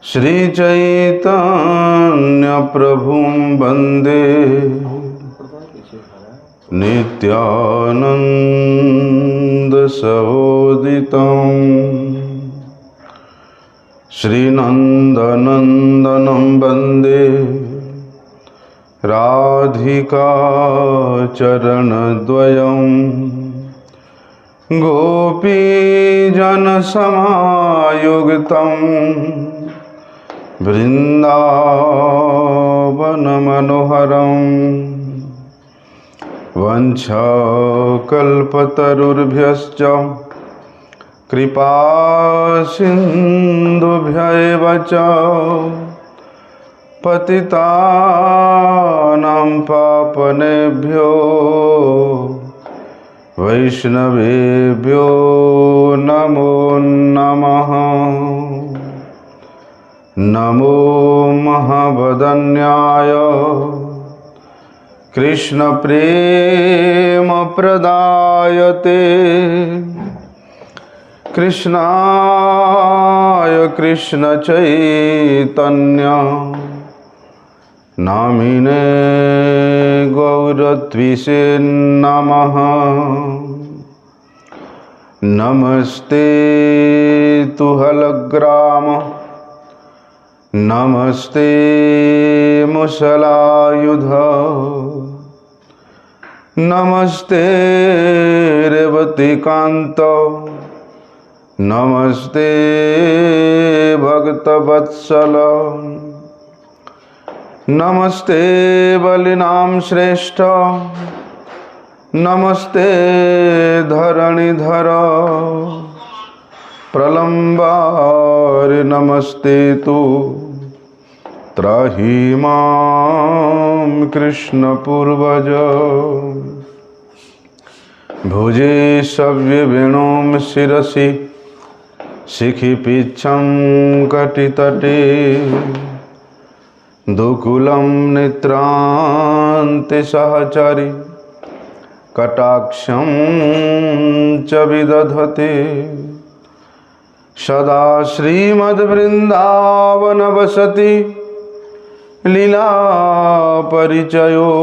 श्री चैतन्य प्रभुं वन्दे नित्यानंद सहोदितं श्रीनन्दनन्दनं वन्दे राधिका चरणद्वयं गोपीजनसमायुक्तं वृन्दावनमनोहरं वंशाकल्पतरुभ्यश्च कृपासिन्धुभ्यैव च पतितानां पावनेभ्यो वैष्णवेभ्यो नमो नमः। नमो महावदन्याय कृष्णप्रेमप्रदायते कृष्णाय कृष्णचैतन्य नामिने गौरत्विषे नमः। नमस्ते तुहलग्राम नमस्ते मुसलायुध नमस्ते रेवतीकान्त नमस्ते भक्तवत्सल नमस्ते बलिनाम श्रेष्ठ नमस्ते धरणीधर प्रलंबार नमस्ते तु त्राहि मां कृष्ण पूर्वज। भुजे सव्यवेणुं शिरसि शिखिपीच्छं कटितटे दुकुलं नेत्रान्ते सहचरि कटाक्षं च विदधते सदा श्रीमद्वृन्दावनवसति लीला परिचयो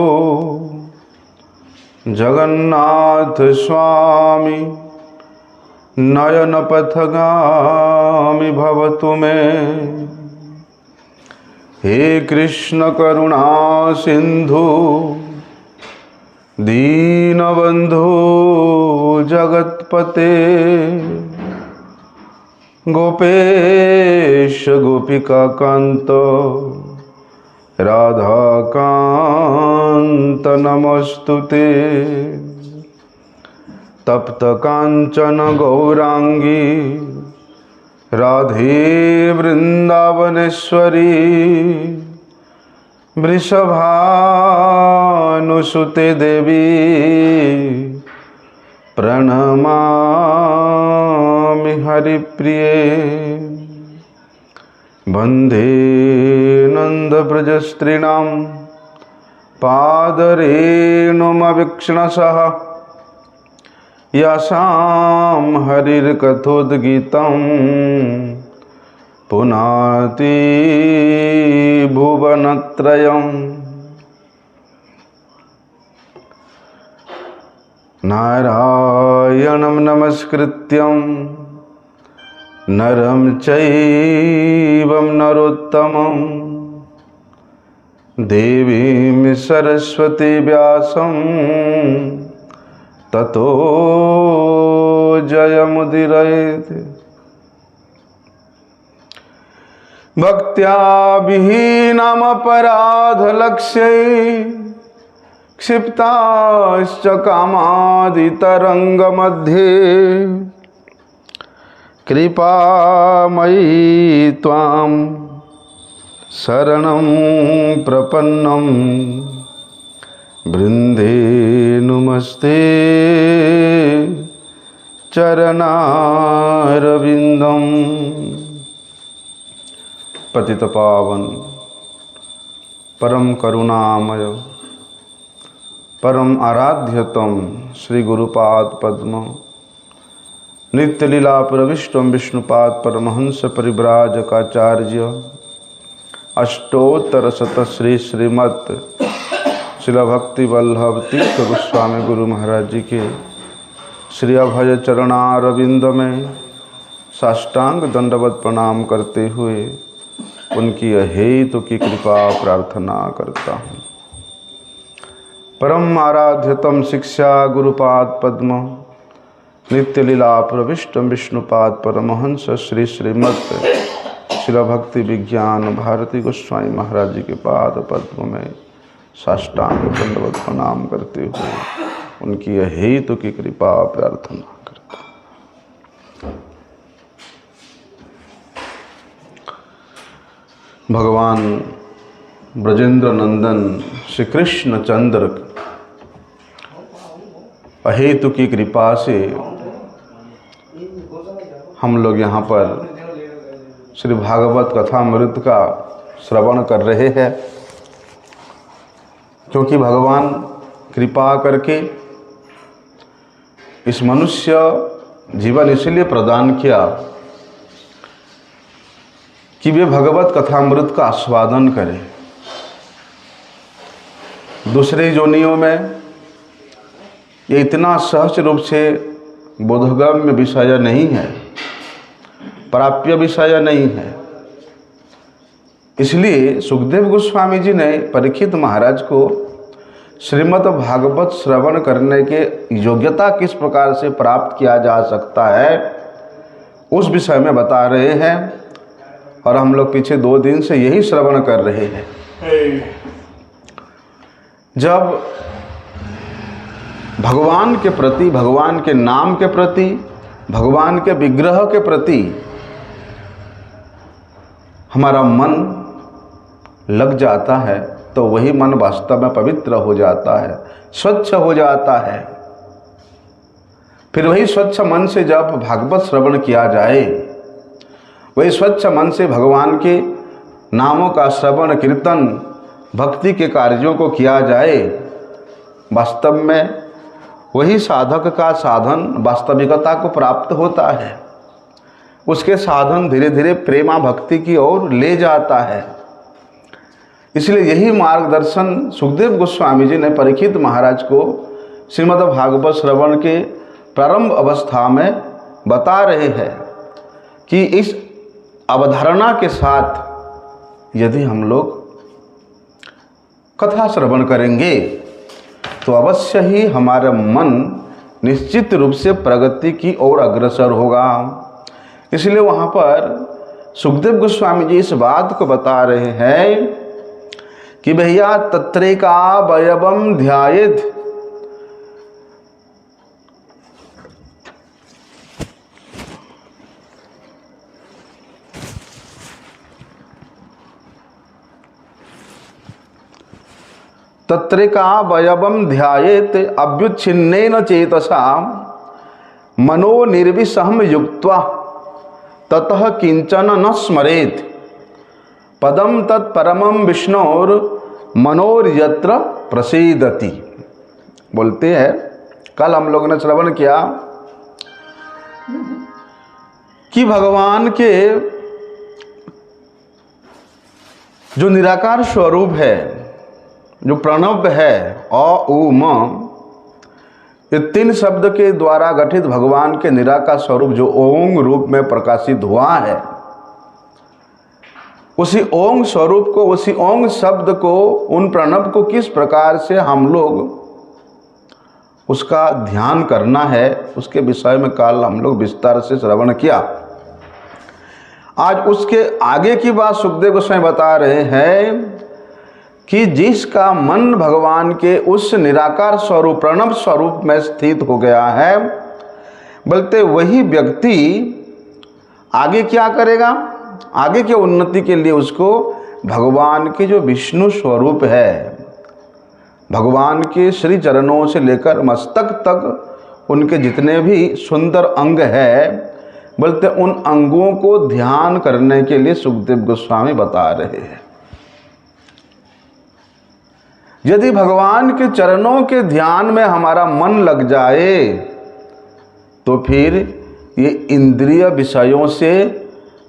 जगन्नाथ स्वामी नयनपथगामी भवतु मे। हे कृष्ण करुणा सिंधु दीनबंधु जगत्पते गोपेश गोपिका कांत राधाकांत नमस्तुते। तप्त कांचन गौरांगी राधे वृंदावनेश्वरी वृषभानुसुते देवी प्रणमामि हरिप्रिये। वन्दे नन्दव्रजस्त्रीणां पादरेणुमवीक्षणसः यासां हरिर्कथोद्गीतं पुनाति भुवनत्रयम्। नारायणं नमस्कृत्यं नरं चैव नरोत्तमं देवीं सरस्वती व्यासं ततो जयमुदीरयेत्। भक्त्या विहीनमपराधलक्ष्यै क्षिप्ताश्च कामादितरङ्गमध्ये कृपामयी त्वां शरणं प्रपन्नं वृन्दे नुमस्ते चरणारविन्दम्। पतितपावन परम करुणामय परम आराध्यतम श्री गुरुपाद पद्म नित्य लीला प्रविष्टम विष्णुपाद परमहंस परिव्राजकाचार्य अष्टोत्तर शत श्री श्रीमत् शिला भक्ति वल्लभ तीर्थ गोस्वामी गुरु महाराज जी के श्री अभय चरणारविंद में साष्टांग दंडवत प्रणाम करते हुए उनकी अहेतु की कृपा प्रार्थना करता हूँ। परम आराध्यतम शिक्षा गुरुपाद पद्म नित्य लीला प्रविष्टम विष्णुपाद परमहंस श्री श्रीमत् शिला भक्ति विज्ञान भारती गोस्वामी महाराज जी के पाद पद्म में साष्टांग दंडवत प्रणाम करते हुए उनकी अहेतु की कृपा प्रार्थना करता हूँ। भगवान ब्रजेंद्र नंदन श्री कृष्ण चंद्र अहेतु की कृपा से हम लोग यहाँ पर श्री भागवत कथामृत का श्रवण कर रहे हैं, क्योंकि भगवान कृपा करके इस मनुष्य जीवन इसलिए प्रदान किया कि वे भगवत कथामृत का आस्वादन करें। दूसरे योनियों में ये इतना सहज रूप से बोधगम्य विषय नहीं है, प्राप्य विषय नहीं है। इसलिए सुखदेव गोस्वामी जी ने परीक्षित महाराज को श्रीमद् भागवत श्रवण करने के योग्यता किस प्रकार से प्राप्त किया जा सकता है उस विषय में बता रहे हैं, और हम लोग पिछले 2 दिन से यही श्रवण कर रहे हैं। जब भगवान के प्रति, भगवान के नाम के प्रति, भगवान के विग्रह के प्रति हमारा मन लग जाता है तो वही मन वास्तव में पवित्र हो जाता है, स्वच्छ हो जाता है। फिर वही स्वच्छ मन से जब भागवत श्रवण किया जाए, वही स्वच्छ मन से भगवान के नामों का श्रवण कीर्तन भक्ति के कार्यों को किया जाए, वास्तव में वही साधक का साधन वास्तविकता को प्राप्त होता है। उसके साधन धीरे धीरे प्रेमा भक्ति की ओर ले जाता है। इसलिए यही मार्गदर्शन सुखदेव गोस्वामी जी ने परीक्षित महाराज को श्रीमद् भागवत श्रवण के प्रारंभ अवस्था में बता रहे हैं कि इस अवधारणा के साथ यदि हम लोग कथा श्रवण करेंगे तो अवश्य ही हमारा मन निश्चित रूप से प्रगति की ओर अग्रसर होगा। इसलिए वहाँ पर सुखदेव गोस्वामी जी इस बात को बता रहे हैं कि भैया तत्रेका वयवम ध्यायेत्, तत्रेका वयवम ध्यायेत् अभ्युच्छिन्नेन चेतसा मनो निर्विषहम युक्त्वा ततः किंचन न स्मरेत् पदम तत्परमं विष्णोर मनोर्यत्र प्रसीदति। बोलते हैं, कल हम लोगों ने श्रवण किया कि भगवान के जो निराकार स्वरूप है, जो प्रणव है, अ उ म, ये 3 शब्द के द्वारा गठित भगवान के निराकार स्वरूप जो ओंग रूप में प्रकाशित हुआ है, उसी ओंग स्वरूप को, उसी ओंग शब्द को, उन प्रणव को किस प्रकार से हम लोग उसका ध्यान करना है, उसके विषय में कल हम लोग विस्तार से श्रवण किया। आज उसके आगे की बात सुखदेव गोस्वामी बता रहे हैं कि जिसका मन भगवान के उस निराकार स्वरूप, प्रणव स्वरूप में स्थित हो गया है, बोलते वही व्यक्ति आगे क्या करेगा, आगे की उन्नति के लिए उसको भगवान के जो विष्णु स्वरूप है, भगवान के श्री चरणों से लेकर मस्तक तक उनके जितने भी सुंदर अंग है, बोलते उन अंगों को ध्यान करने के लिए सुखदेव गोस्वामी बता रहे हैं। यदि भगवान के चरणों के ध्यान में हमारा मन लग जाए तो फिर ये इंद्रिय विषयों से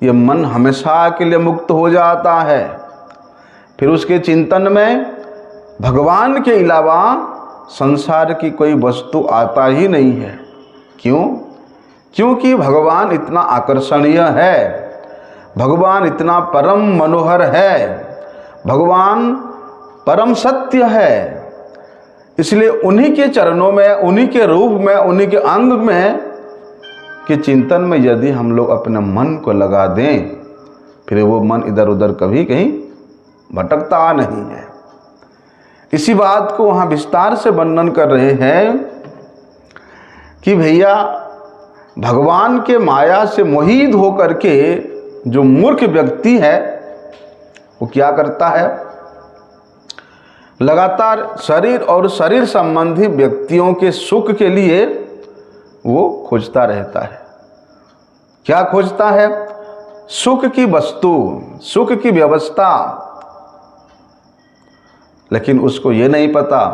ये मन हमेशा के लिए मुक्त हो जाता है। फिर उसके चिंतन में भगवान के अलावा संसार की कोई वस्तु आता ही नहीं है। क्यों? क्योंकि भगवान इतना आकर्षणीय है, भगवान इतना परम मनोहर है, भगवान परम सत्य है। इसलिए उन्हीं के चरणों में, उन्हीं के रूप में, उन्हीं के अंग में के चिंतन में यदि हम लोग अपने मन को लगा दें, फिर वो मन इधर उधर कभी कहीं भटकता नहीं है। इसी बात को वहाँ विस्तार से वर्णन कर रहे हैं कि भैया भगवान के माया से मोहित होकर के जो मूर्ख व्यक्ति है वो क्या करता है, लगातार शरीर और शरीर संबंधी व्यक्तियों के सुख के लिए वो खोजता रहता है। क्या खोजता है? सुख की वस्तु, सुख की व्यवस्था। लेकिन उसको ये नहीं पता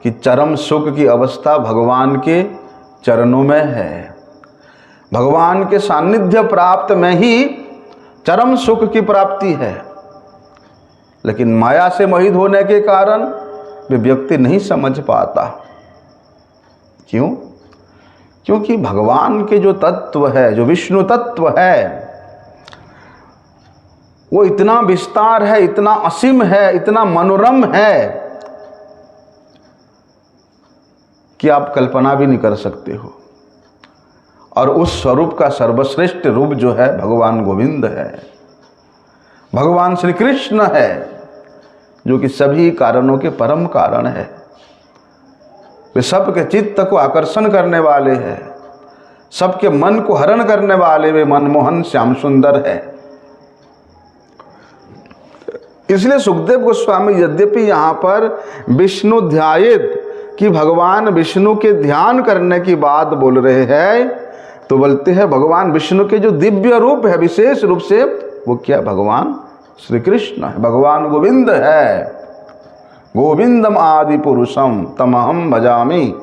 कि चरम सुख की अवस्था भगवान के चरणों में है। भगवान के सानिध्य प्राप्त में ही चरम सुख की प्राप्ति है। लेकिन माया से मोहित होने के कारण वे व्यक्ति नहीं समझ पाता। क्यों? क्योंकि भगवान के जो तत्व है, जो विष्णु तत्व है, वो इतना विस्तार है, इतना असीम है, इतना मनोरम है कि आप कल्पना भी नहीं कर सकते हो। और उस स्वरूप का सर्वश्रेष्ठ रूप जो है भगवान गोविंद है, भगवान श्री कृष्ण है, जो कि सभी कारणों के परम कारण है। वे सबके चित्त को आकर्षण करने वाले हैं, सबके मन को हरण करने वाले, वे मनमोहन श्याम सुंदर है। इसलिए सुखदेव गोस्वामी यद्यपि यहाँ पर विष्णु ध्यायेत कि भगवान विष्णु के ध्यान करने की बात बोल रहे हैं, तो बोलते हैं भगवान विष्णु के जो दिव्य रूप है, विशेष रूप से वो क्या, भगवान श्री कृष्ण है, भगवान गोविंद है। गोविंदम आदि पुरुषम तमहम भजामि।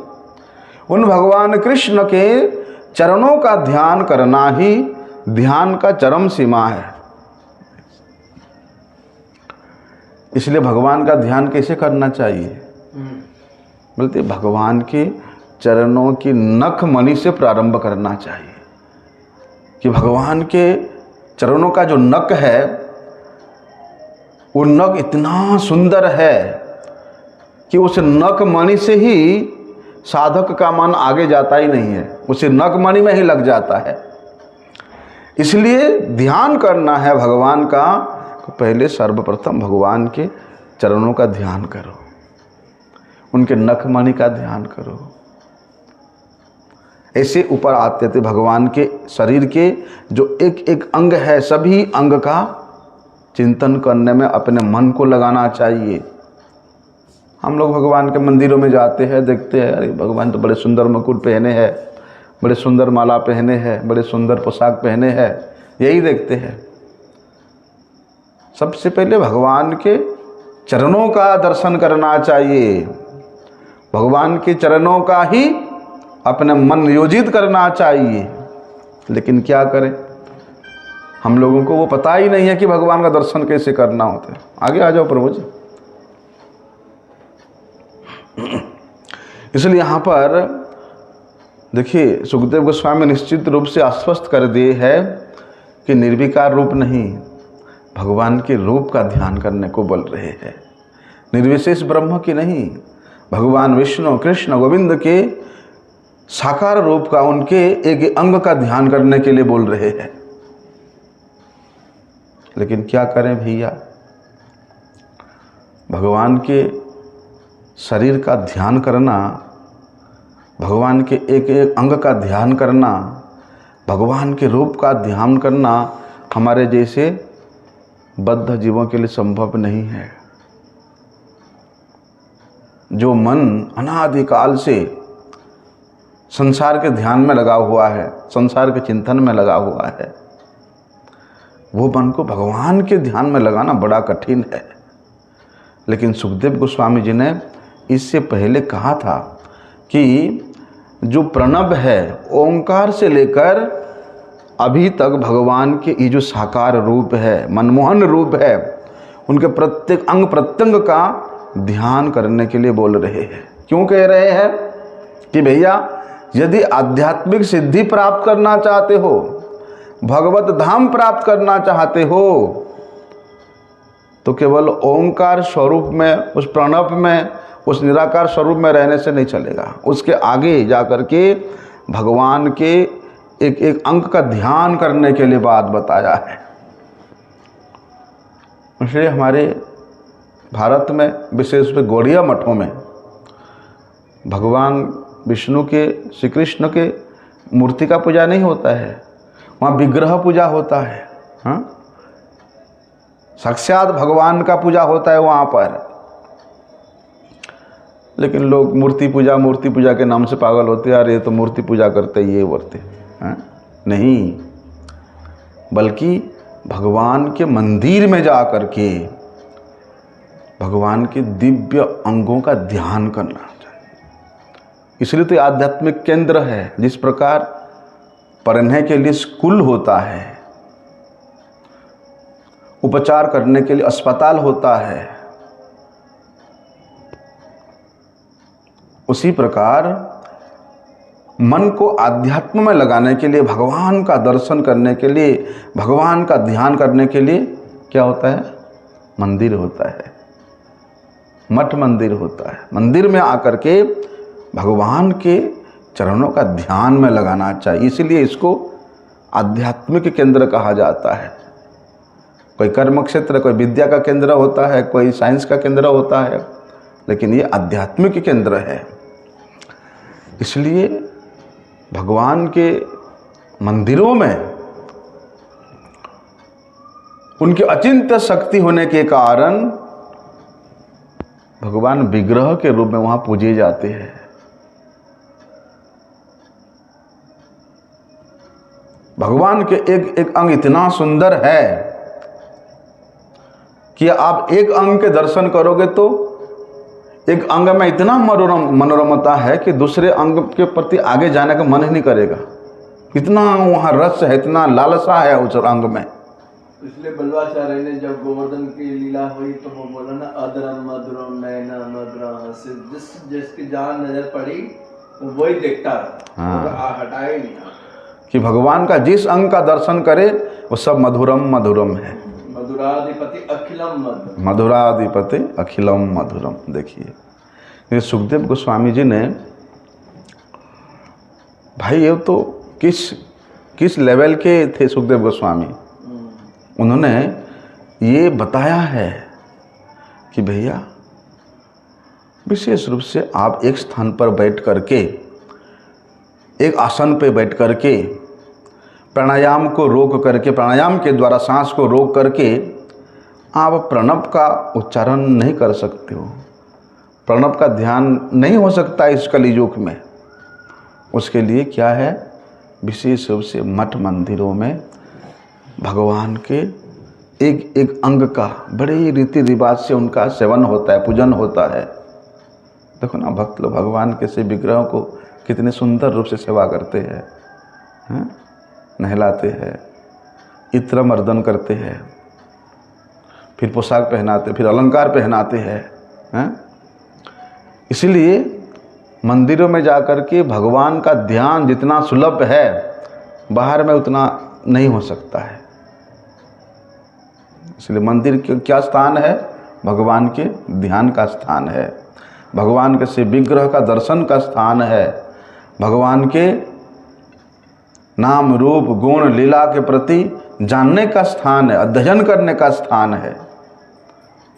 उन भगवान कृष्ण के चरणों का ध्यान करना ही ध्यान का चरम सीमा है। इसलिए भगवान का ध्यान कैसे करना चाहिए? बोलते भगवान के चरणों की नख मणि से प्रारंभ करना चाहिए। कि भगवान के चरणों का जो नख है, वो नख इतना सुंदर है कि उस नख मणि से ही साधक का मन आगे जाता ही नहीं है, उसे नख मणि में ही लग जाता है। इसलिए ध्यान करना है भगवान का, तो पहले सर्वप्रथम भगवान के चरणों का ध्यान करो, उनके नख मणि का ध्यान करो। ऐसे ऊपर आते थे भगवान के शरीर के जो एक एक अंग है, सभी अंग का चिंतन करने में अपने मन को लगाना चाहिए। हम लोग भगवान के मंदिरों में जाते हैं, देखते हैं अरे भगवान तो बड़े सुंदर मुकुट पहने हैं, बड़े सुंदर माला पहने हैं, बड़े सुंदर पोशाक पहने हैं, यही देखते हैं। सबसे पहले भगवान के चरणों का दर्शन करना चाहिए, भगवान के चरणों का ही अपने मन नियोजित करना चाहिए। लेकिन क्या करें, हम लोगों को वो पता ही नहीं है कि भगवान का दर्शन कैसे करना होता है। आगे आ जाओ प्रभु जी। इसलिए यहाँ पर देखिए सुखदेव गोस्वामी निश्चित रूप से आश्वस्त कर दिए है कि निर्विकार रूप नहीं, भगवान के रूप का ध्यान करने को बोल रहे हैं, निर्विशेष ब्रह्म की नहीं, भगवान विष्णु कृष्ण गोविंद के साकार रूप का, उनके एक अंग का ध्यान करने के लिए बोल रहे हैं। लेकिन क्या करें भैया, भगवान के शरीर का ध्यान करना, भगवान के एक एक अंग का ध्यान करना, भगवान के रूप का ध्यान करना हमारे जैसे बद्ध जीवों के लिए संभव नहीं है। जो मन अनादिकाल से संसार के ध्यान में लगा हुआ है, संसार के चिंतन में लगा हुआ है, वो मन को भगवान के ध्यान में लगाना बड़ा कठिन है। लेकिन सुखदेव गोस्वामी जी ने इससे पहले कहा था कि जो प्रणव है, ओंकार से लेकर अभी तक भगवान के ये जो साकार रूप है, मनमोहन रूप है, उनके प्रत्येक अंग प्रत्यंग का ध्यान करने के लिए बोल रहे हैं। क्यों कह रहे हैं कि भैया यदि आध्यात्मिक सिद्धि प्राप्त करना चाहते हो, भगवत धाम प्राप्त करना चाहते हो, तो केवल ओंकार स्वरूप में, उस प्रणव में, उस निराकार स्वरूप में रहने से नहीं चलेगा। उसके आगे जाकर के भगवान के एक एक अंग का ध्यान करने के लिए बात बताया है। इसलिए हमारे भारत में विशेष रूप से गौड़िया मठों में भगवान विष्णु के, श्री कृष्ण के मूर्ति का पूजा नहीं होता है, वहाँ विग्रह पूजा होता है। हाँ, साक्षात भगवान का पूजा होता है वहाँ पर। लेकिन लोग मूर्ति पूजा के नाम से पागल होते हैं। यार ये तो मूर्ति पूजा करते, ये वर्ते हैं। नहीं, बल्कि भगवान के मंदिर में जा कर के भगवान के दिव्य अंगों का ध्यान करना चाहिए। इसलिए तो आध्यात्मिक केंद्र है। जिस प्रकार पढ़ने के लिए स्कूल होता है, उपचार करने के लिए अस्पताल होता है, उसी प्रकार मन को आध्यात्म में लगाने के लिए, भगवान का दर्शन करने के लिए, भगवान का ध्यान करने के लिए क्या होता है? मंदिर होता है, मठ मंदिर होता है। मंदिर में आकर के भगवान के चरणों का ध्यान में लगाना चाहिए। इसीलिए इसको आध्यात्मिक केंद्र कहा जाता है। कोई कर्म क्षेत्र, कोई विद्या का केंद्र होता है, कोई साइंस का केंद्र होता है, लेकिन ये आध्यात्मिक केंद्र है। इसलिए भगवान के मंदिरों में उनकी अचिंत्य शक्ति होने के कारण भगवान विग्रह के रूप में वहां पूजे जाते हैं। भगवान के एक एक अंग इतना सुंदर है कि आप एक अंग के दर्शन करोगे तो एक अंग में इतना मनोरमता है कि दूसरे अंग के प्रति आगे जाने का मन ही नहीं करेगा। इतना वहाँ रस है, इतना लालसा है उस अंग में। इसलिए बल्वाचार्य ने जब गोवर्धन की लीला हुई तो वो बोला ना, अदरम मधुरम नैना मधुरा, जिसकी जान नजर पड़ी वो वही देखता रहा। हाँ। हटाया ही नहीं कि भगवान का जिस अंग का दर्शन करे वो सब मधुरम मधुरम है। मधुराधिपति अखिलम मधुरम, मधुराधिपति अखिलम मधुरम। देखिए ये सुखदेव गोस्वामी जी ने, भाई ये तो किस लेवल के थे सुखदेव गोस्वामी। उन्होंने ये बताया है कि भैया विशेष रूप से आप एक स्थान पर बैठ करके, एक आसन पे बैठ करके, प्राणायाम को रोक करके, प्राणायाम के द्वारा सांस को रोक करके आप प्रणव का उच्चारण नहीं कर सकते हो। प्रणव का ध्यान नहीं हो सकता इस कलियुग में। उसके लिए क्या है? विशेष रूप से मठ मंदिरों में भगवान के एक एक अंग का बड़े रीति रिवाज से उनका सेवन होता है, पूजन होता है। देखो ना, भक्त लोग भगवान के से विग्रहों को कितने सुंदर रूप से सेवा करते हैं, नहलाते हैं, इत्र मर्दन करते हैं, फिर पोशाक पहनाते, फिर अलंकार पहनाते हैं। इसलिए मंदिरों में जाकर के भगवान का ध्यान जितना सुलभ है, बाहर में उतना नहीं हो सकता है। इसलिए मंदिर क्या स्थान है? भगवान के ध्यान का स्थान है, भगवान के से विग्रह का दर्शन का स्थान है, भगवान के नाम रूप गुण लीला के प्रति जानने का स्थान है, अध्ययन करने का स्थान है।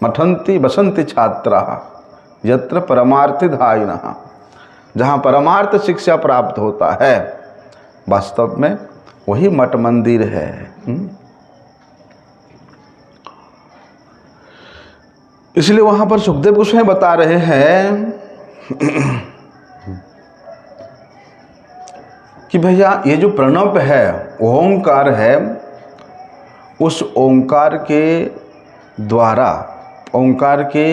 मठंती बसंती छात्रा यत्र परमार्थिधायिनः, जहाँ परमार्थ शिक्षा प्राप्त होता है, वास्तव में वही मठ मंदिर है। इसलिए वहां पर सुखदेव गोस्वामी बता रहे हैं कि भैया ये जो प्रणव है, ओंकार है, उस ओंकार के द्वारा, ओंकार के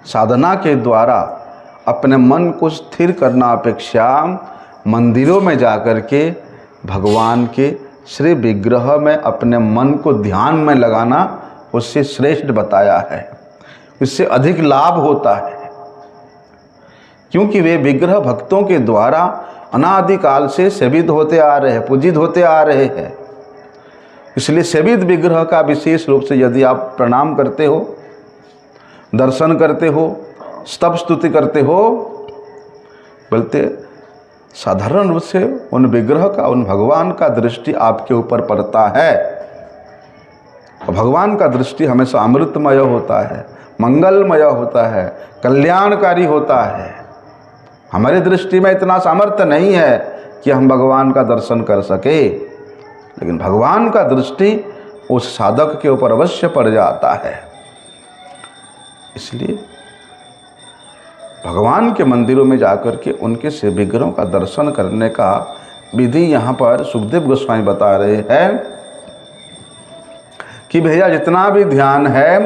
साधना के द्वारा अपने मन को स्थिर करना अपेक्षा मंदिरों में जाकर के भगवान के श्री विग्रह में अपने मन को ध्यान में लगाना उससे श्रेष्ठ बताया है, इससे अधिक लाभ होता है, क्योंकि वे विग्रह भक्तों के द्वारा अनादिकाल से सेवित होते आ रहे हैं, पूजित होते आ रहे हैं। इसलिए सेवित विग्रह का विशेष रूप से यदि आप प्रणाम करते हो, दर्शन करते हो, स्तव स्तुति करते हो, बोलते साधारण रूप से उन विग्रह का, उन भगवान का दृष्टि आपके ऊपर पड़ता है। भगवान का दृष्टि हमेशा अमृतमय होता है, मंगलमय होता है, कल्याणकारी होता है। हमारी दृष्टि में इतना सामर्थ्य नहीं है कि हम भगवान का दर्शन कर सके, लेकिन भगवान का दृष्टि उस साधक के ऊपर अवश्य पड़ जाता है। इसलिए भगवान के मंदिरों में जाकर के उनके से विग्रहों का दर्शन करने का विधि यहाँ पर सुखदेव गोस्वामी बता रहे हैं कि भैया जितना भी ध्यान है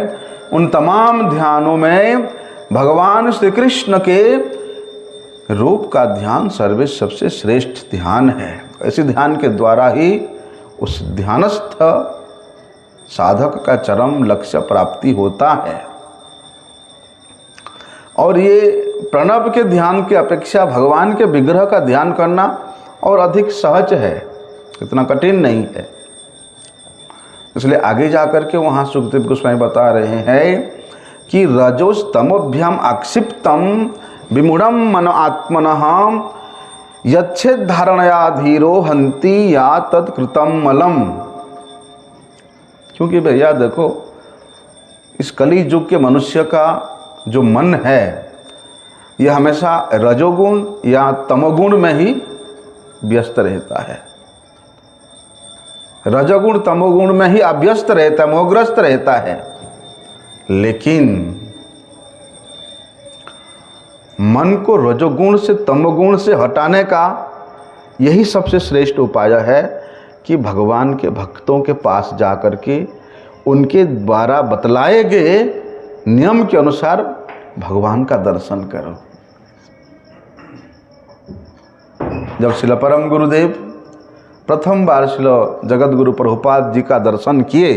उन तमाम ध्यानों में भगवान श्री कृष्ण के रूप का ध्यान सर्वश्रेष्ठ सबसे श्रेष्ठ ध्यान है। ऐसे ध्यान के द्वारा ही उस ध्यानस्थ साधक का चरम लक्ष्य प्राप्ति होता है। और ये प्रणव के ध्यान की अपेक्षा भगवान के विग्रह का ध्यान करना और अधिक सहज है, इतना कठिन नहीं है। इसलिए आगे जाकर के वहाँ सुखदेव गोस्वामी बता रहे हैं कि रजोस्तमोभ्याम आक्षिप्तम विमूढ़म मन आत्मनः यच्छेद धारणया धीरो हंति या तत्कृतम मलम। क्योंकि भैया देखो, इस कली युग के मनुष्य का जो मन है यह हमेशा रजोगुण या तमोगुण में ही व्यस्त रहता है, रजोगुण तमोगुण में ही अभ्यस्त रहता है, मोहग्रस्त रहता है। लेकिन मन को रजोगुण से तमोगुण से हटाने का यही सबसे श्रेष्ठ उपाय है कि भगवान के भक्तों के पास जाकर के उनके द्वारा बतलाए गए नियम के अनुसार भगवान का दर्शन करो। जब श्रील परम गुरुदेव प्रथम बार श्रील जगत गुरु प्रभुपाद जी का दर्शन किए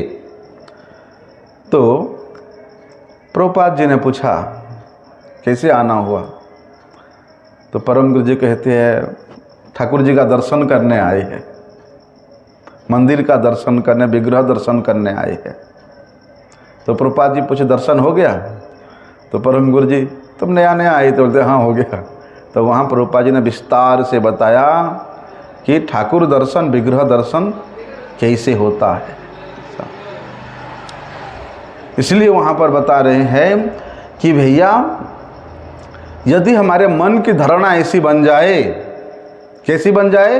तो प्रभुपाद जी ने पूछा कैसे आना हुआ, तो परम गुरु जी कहते हैं ठाकुर जी का दर्शन करने आए हैं, मंदिर का दर्शन करने, विग्रह दर्शन करने आए हैं। तो प्रभुपाद जी पूछे दर्शन हो गया? तो परम गुरु जी तुम नया नया आए, तो बोलते हाँ हो गया। तो वहाँ प्रभुपाद जी ने विस्तार से बताया कि ठाकुर दर्शन, विग्रह दर्शन कैसे होता है। इसलिए वहाँ पर बता रहे हैं कि भैया यदि हमारे मन की धारणा ऐसी बन जाए, कैसी बन जाए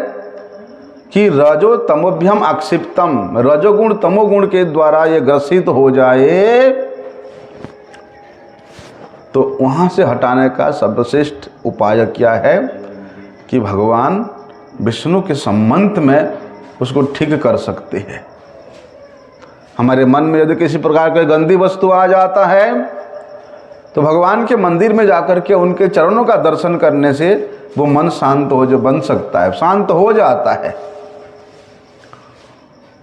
कि रजो तमोभ्यम आक्षिप्तम, रजोगुण तमोगुण के द्वारा ये ग्रसित हो जाए, तो वहाँ से हटाने का सर्वश्रेष्ठ उपाय क्या है कि भगवान विष्णु के संबंध में उसको ठीक कर सकते हैं। हमारे मन में यदि किसी प्रकार की गंदी वस्तु आ जाता है तो भगवान के मंदिर में जाकर के उनके चरणों का दर्शन करने से वो मन शांत हो जो बन सकता है, शांत हो जाता है।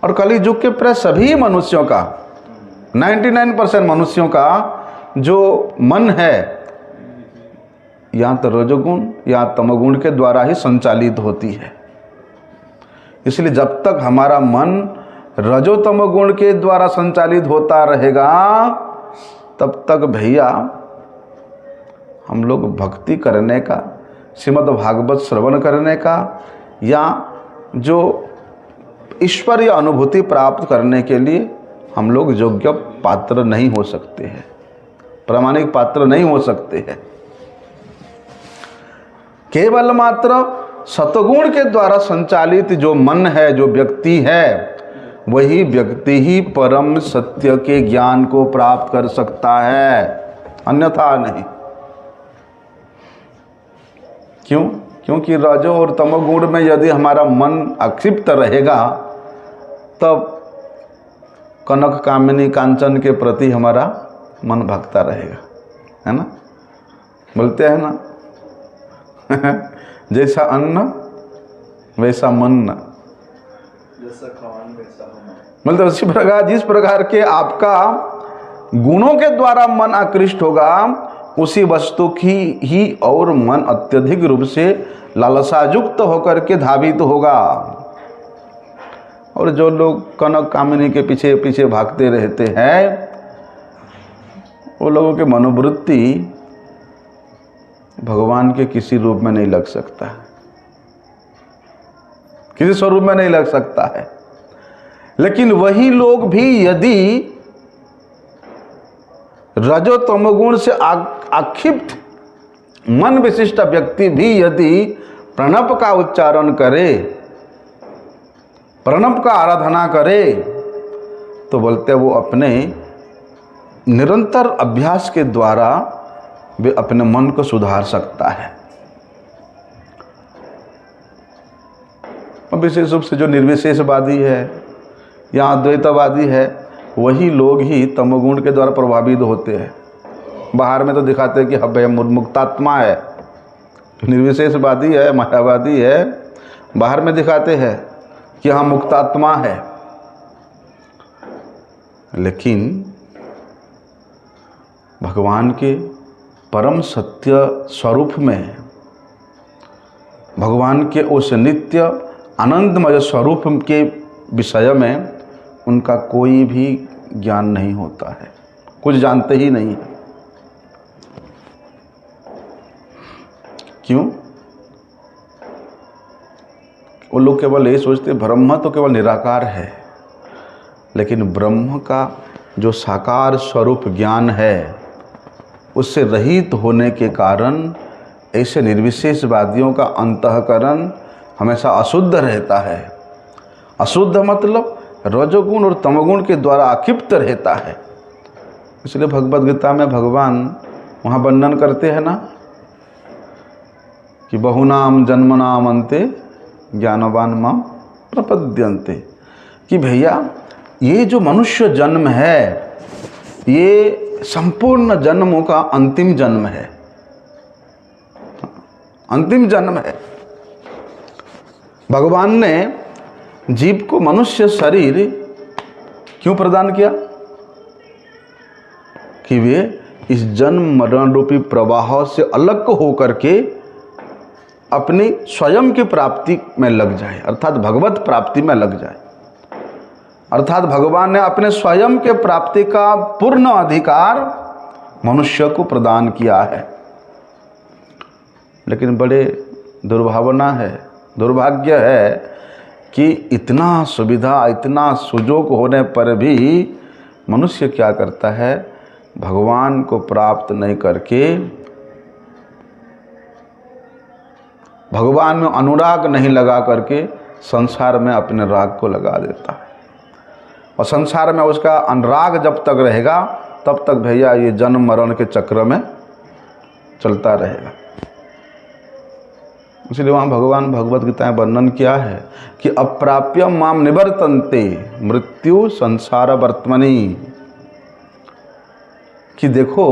और कली युग के प्राय सभी मनुष्यों का 99% मनुष्यों का जो मन है या तो रजोगुण या तमोगुण के द्वारा ही संचालित होती है। इसलिए जब तक हमारा मन रजो तमोगुण के द्वारा संचालित होता रहेगा तब तक भैया हम लोग भक्ति करने का, श्रीमद् भागवत श्रवण करने का या जो ईश्वरीय अनुभूति प्राप्त करने के लिए हम लोग योग्य पात्र नहीं हो सकते हैं, प्रामाणिक पात्र नहीं हो सकते हैं। केवल मात्र सतगुण के द्वारा संचालित जो मन है, जो व्यक्ति है, वही व्यक्ति ही परम सत्य के ज्ञान को प्राप्त कर सकता है, अन्यथा नहीं। क्यों? क्योंकि रजो और तमोगुण में यदि हमारा मन अक्षिप्त रहेगा तब कनक कामिनी कांचन के प्रति हमारा मन भगता रहेगा, है ना? बोलते हैं ना जैसा अन्न वैसा मन, जैसा खान वैसा होना। मतलब इसी प्रकार जिस प्रकार के आपका गुणों के द्वारा मन आकृष्ट होगा, उसी वस्तु की ही और मन अत्यधिक रूप से लालसायुक्त होकर के धावित होगा। और जो लोग कनक कामिनी के पीछे पीछे भागते रहते हैं, वो लोगों के मनोवृत्ति भगवान के किसी रूप में नहीं लग सकता, किसी स्वरूप में नहीं लग सकता है। लेकिन वही लोग भी यदि रजो तमोगुण से आक्षिप्त मन विशिष्ट व्यक्ति भी यदि प्रणव का उच्चारण करे, प्रणव का आराधना करे, तो बोलते वो अपने निरंतर अभ्यास के द्वारा वे अपने मन को सुधार सकता है। और विशेष रूप से जो निर्विशेषवादी है या अद्वैतवादी है, वही लोग ही तमोगुण के द्वारा प्रभावित होते हैं। बाहर में तो दिखाते हैं कि हमें मुक्तात्मा है, निर्विशेषवादी है, मायावादी है, बाहर में दिखाते हैं कि हाँ मुक्तात्मा है। लेकिन भगवान के परम सत्य स्वरूप में, भगवान के उस नित्य आनंदमय स्वरूप के विषय में उनका कोई भी ज्ञान नहीं होता है, कुछ जानते ही नहीं है। क्यों? वो लोग केवल यही सोचते ब्रह्म तो केवल निराकार है, लेकिन ब्रह्म का जो साकार स्वरूप ज्ञान है उससे रहित होने के कारण ऐसे निर्विशेषवादियों का अंतःकरण हमेशा अशुद्ध रहता है। अशुद्ध मतलब रजोगुण और तमोगुण के द्वारा आक्षिप्त रहता है। इसलिए भगवद गीता में भगवान वहाँ वर्णन करते हैं ना कि बहुनाम जन्मनाम अन्ते ज्ञानवान माम प्रपद्यन्ते, कि भैया ये जो मनुष्य जन्म है ये संपूर्ण जन्मों का अंतिम जन्म है, अंतिम जन्म है। भगवान ने जीव को मनुष्य शरीर क्यों प्रदान किया? कि वे इस जन्म मरण रूपी प्रवाह से अलग होकर के अपनी स्वयं की प्राप्ति में लग जाए, अर्थात भगवत प्राप्ति में लग जाए। अर्थात भगवान ने अपने स्वयं के प्राप्ति का पूर्ण अधिकार मनुष्य को प्रदान किया है। लेकिन बड़े दुर्भाग्य है कि इतना सुविधा, इतना सुजोग होने पर भी मनुष्य क्या करता है, भगवान को प्राप्त नहीं करके, भगवान में अनुराग नहीं लगा करके संसार में अपने राग को लगा देता है। और संसार में उसका अनुराग जब तक रहेगा तब तक भैया ये जन्म मरण के चक्र में चलता रहेगा। इसलिए वहाँ भगवान भगवद गीता में वर्णन किया है कि अप्राप्य माम निवर्तन्ते मृत्यु संसार वर्तमनि, कि देखो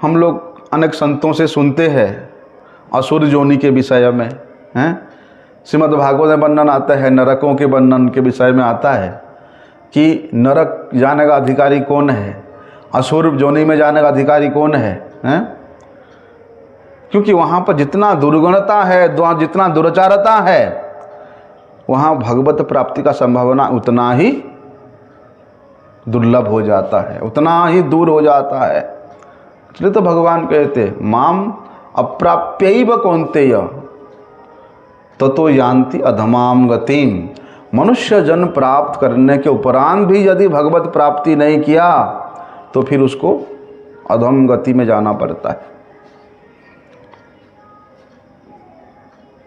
हम लोग अनेक संतों से सुनते हैं असुर योनि के विषय में, हैं? श्रीमद् भागवत में वर्णन आता है, नरकों के वर्णन के विषय में आता है कि नरक जाने का अधिकारी कौन है, असुर योनि में जाने का अधिकारी कौन है, हैं? क्योंकि वहाँ पर जितना दुर्गुणता है, जितना दुराचारता है, वहाँ भगवत प्राप्ति का संभावना उतना ही दुर्लभ हो जाता है, उतना ही दूर हो जाता है। इसलिए तो भगवान कहते माम अप्राप्यैव कौन्तेय ततो यान्ति अधमाम गतिम। मनुष्य जन्म प्राप्त करने के उपरांत भी यदि भगवत प्राप्ति नहीं किया तो फिर उसको अधम गति में जाना पड़ता है।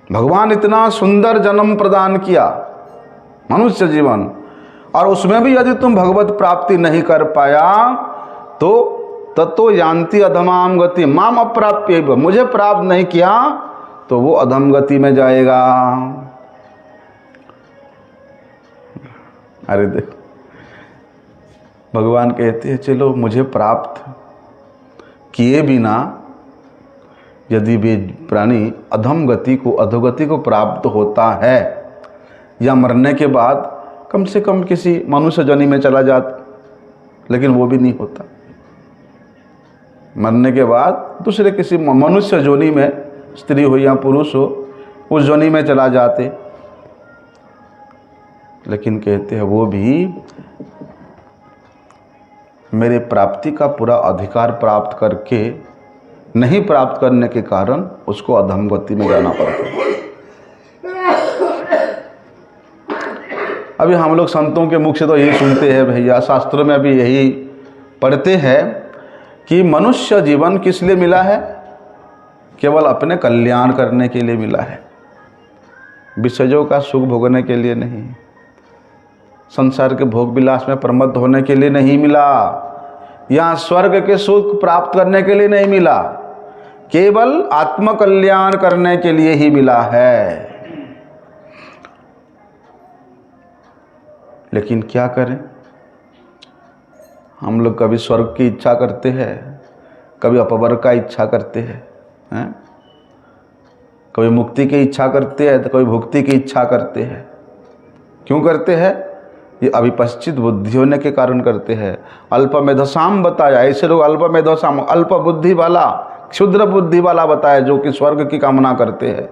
भगवान इतना सुंदर जन्म प्रदान किया, मनुष्य जीवन, और उसमें भी यदि तुम भगवत प्राप्ति नहीं कर पाया तो ततो यान्ति अधमाम गति माम अप्राप्य, मुझे प्राप्त नहीं किया तो वो अधम गति में जाएगा। अरे देखो भगवान कहते हैं चलो मुझे प्राप्त किए बिना यदि वे प्राणी अधम गति को अधोगति को प्राप्त होता है या मरने के बाद कम से कम किसी मनुष्य योनि में चला जाता, लेकिन वो भी नहीं होता। मरने के बाद दूसरे किसी मनुष्य योनि में, स्त्री हो या पुरुष हो, उस योनि में चला जाते। लेकिन कहते हैं वो भी मेरे प्राप्ति का पूरा अधिकार प्राप्त करके नहीं प्राप्त करने के कारण उसको अधम गति में जाना पड़ता है। अभी हम लोग संतों के मुख से तो यही सुनते हैं भैया, शास्त्रों में अभी यही पढ़ते हैं कि मनुष्य जीवन किस लिए मिला है? केवल अपने कल्याण करने के लिए मिला है, विषयों का सुख भोगने के लिए नहीं, संसार के भोग विलास में प्रमत्त होने के लिए नहीं मिला, या स्वर्ग के सुख प्राप्त करने के लिए नहीं मिला, केवल आत्म कल्याण करने के लिए ही मिला है। लेकिन क्या करें, हम लोग कभी स्वर्ग की इच्छा करते हैं, कभी अपवर्ग का इच्छा करते हैं, कभी मुक्ति की इच्छा करते हैं तो कभी भुक्ति की इच्छा करते हैं। क्यों करते हैं? ये अविपश्चित बुद्धि होने के कारण करते हैं। अल्पमेधसाम बताया, ऐसे लोग अल्पमेधसाम, अल्प बुद्धि वाला, क्षुद्र बुद्धि वाला बताया, जो कि स्वर्ग की कामना करते हैं।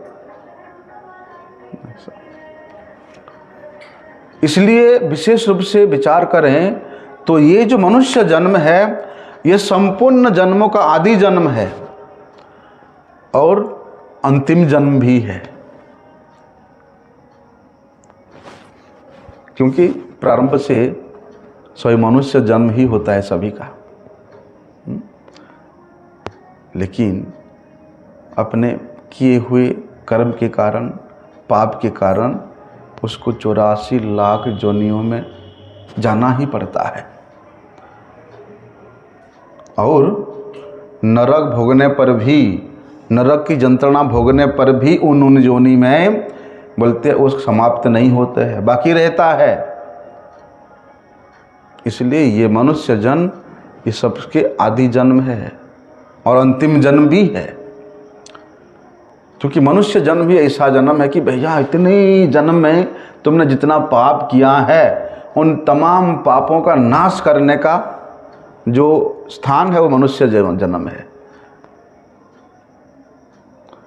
इसलिए विशेष रूप से विचार करें तो ये जो मनुष्य जन्म है, ये संपूर्ण जन्मों का आदि जन्म है और अंतिम जन्म भी है। क्योंकि प्रारंभ से स्वयं मनुष्य जन्म ही होता है सभी का, लेकिन अपने किए हुए कर्म के कारण, पाप के कारण उसको 84 लाख योनियों में जाना ही पड़ता है। और नरक भोगने पर भी, नरक की जंत्रणा भोगने पर भी उन योनि में बोलते वो समाप्त नहीं होते हैं, बाकी रहता है। इसलिए ये मनुष्य जन्म ये सबके आदि जन्म है और अंतिम जन्म भी है। क्योंकि मनुष्य जन्म भी ऐसा जन्म है कि भैया इतने जन्म में तुमने जितना पाप किया है, उन तमाम पापों का नाश करने का जो स्थान है वो मनुष्य जन्म है।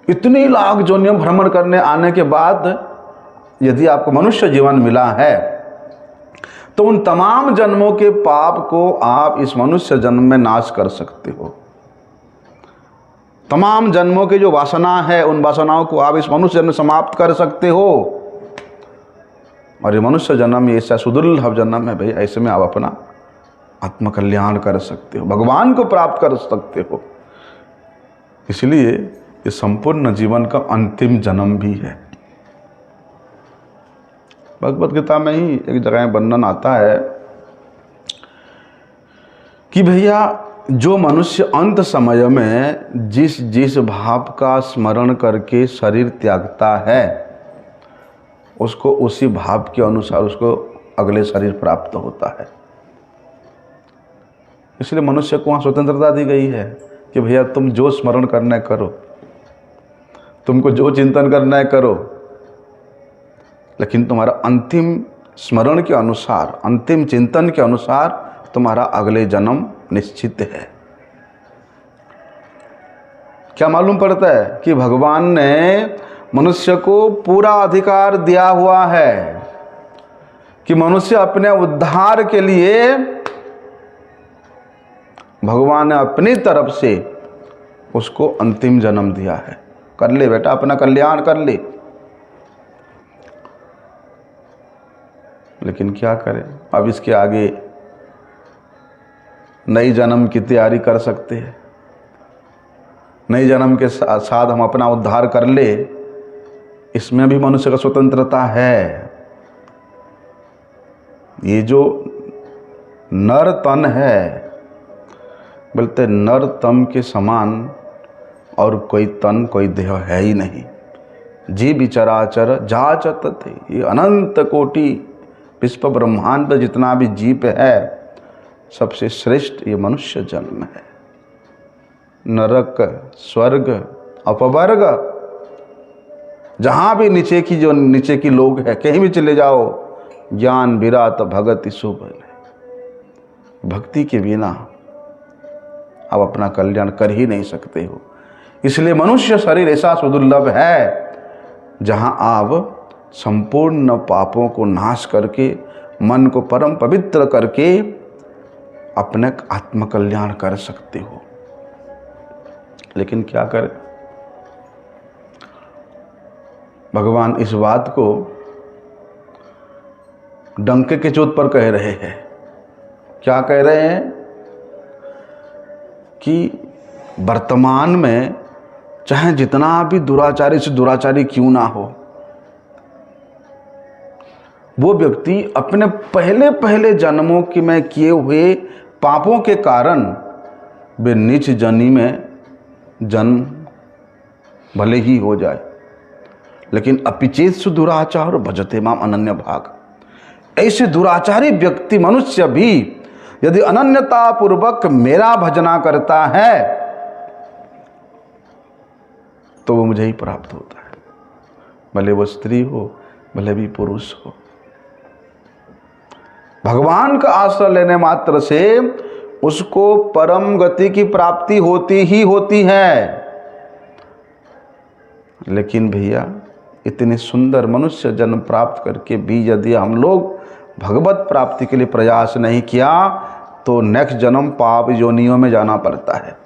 इतनी लाख योनियों भ्रमण करने आने के बाद यदि आपको मनुष्य जीवन मिला है तो उन तमाम जन्मों के पाप को आप इस मनुष्य जन्म में नाश कर सकते हो। तमाम जन्मों के जो वासना है, उन वासनाओं को आप इस मनुष्य जन्म में समाप्त कर सकते हो। और ये मनुष्य जन्म ऐसा सुदुर्लभ जन्म है भाई, ऐसे में आप अपना आत्म कल्याण कर सकते हो, भगवान को प्राप्त कर सकते हो। इसलिए ये संपूर्ण जीवन का अंतिम जन्म भी है। भगवद गीता में ही एक जगह वर्णन आता है कि भैया जो मनुष्य अंत समय में जिस जिस भाव का स्मरण करके शरीर त्यागता है, उसको उसी भाव के अनुसार उसको अगले शरीर प्राप्त होता है। इसलिए मनुष्य को वहाँ स्वतंत्रता दी गई है कि भैया तुम जो स्मरण करना है करो, तुमको जो चिंतन करना है करो, लेकिन तुम्हारा अंतिम स्मरण के अनुसार, अंतिम चिंतन के अनुसार तुम्हारा अगले जन्म निश्चित है। क्या मालूम पड़ता है कि भगवान ने मनुष्य को पूरा अधिकार दिया हुआ है कि मनुष्य अपने उद्धार के लिए भगवान ने अपनी तरफ से उसको अंतिम जन्म दिया है। कर ले बेटा, अपना कल्याण कर ले। लेकिन क्या करें, अब इसके आगे नई जन्म की तैयारी कर सकते हैं, नई जन्म के साथ हम अपना उद्धार कर ले, इसमें भी मनुष्य का स्वतंत्रता है। ये जो नर तन है, बोलते नर तन के समान और कोई तन, कोई देह है ही नहीं। जीव चराचर जाचत थे, ये अनंत कोटि विश्व ब्रह्मांड जितना भी जीव है, सबसे श्रेष्ठ ये मनुष्य जन्म है। नरक, स्वर्ग, अपवर्ग, जहाँ भी नीचे की लोग हैं, कहीं भी चले जाओ, ज्ञान विराट भगति शुभ। भक्ति के बिना आप अपना कल्याण कर ही नहीं सकते हो। इसलिए मनुष्य शरीर ऐसा सुदुर्लभ है जहाँ आप संपूर्ण पापों को नाश करके, मन को परम पवित्र करके अपने आत्मकल्याण कर सकते हो। लेकिन क्या करें, भगवान इस बात को डंके के चोट पर कह रहे हैं। क्या कह रहे हैं कि वर्तमान में चाहे जितना भी दुराचारी से दुराचारी क्यों ना हो, वो व्यक्ति अपने पहले जन्मों के में किए हुए पापों के कारण वे नीच जनी में जन्म भले ही हो जाए, लेकिन अपिचेत दुराचार भजते माम अनन्य भाग। ऐसे दुराचारी व्यक्ति मनुष्य भी यदि अनन्यता पूर्वक मेरा भजना करता है तो वो मुझे ही प्राप्त होता है, भले वो स्त्री हो भले भी पुरुष हो। भगवान का आश्रय लेने मात्र से उसको परम गति की प्राप्ति होती ही होती है। लेकिन भैया, इतने सुंदर मनुष्य जन्म प्राप्त करके भी यदि हम लोग भगवत प्राप्ति के लिए प्रयास नहीं किया तो नेक्स्ट जन्म पाप योनियों में जाना पड़ता है।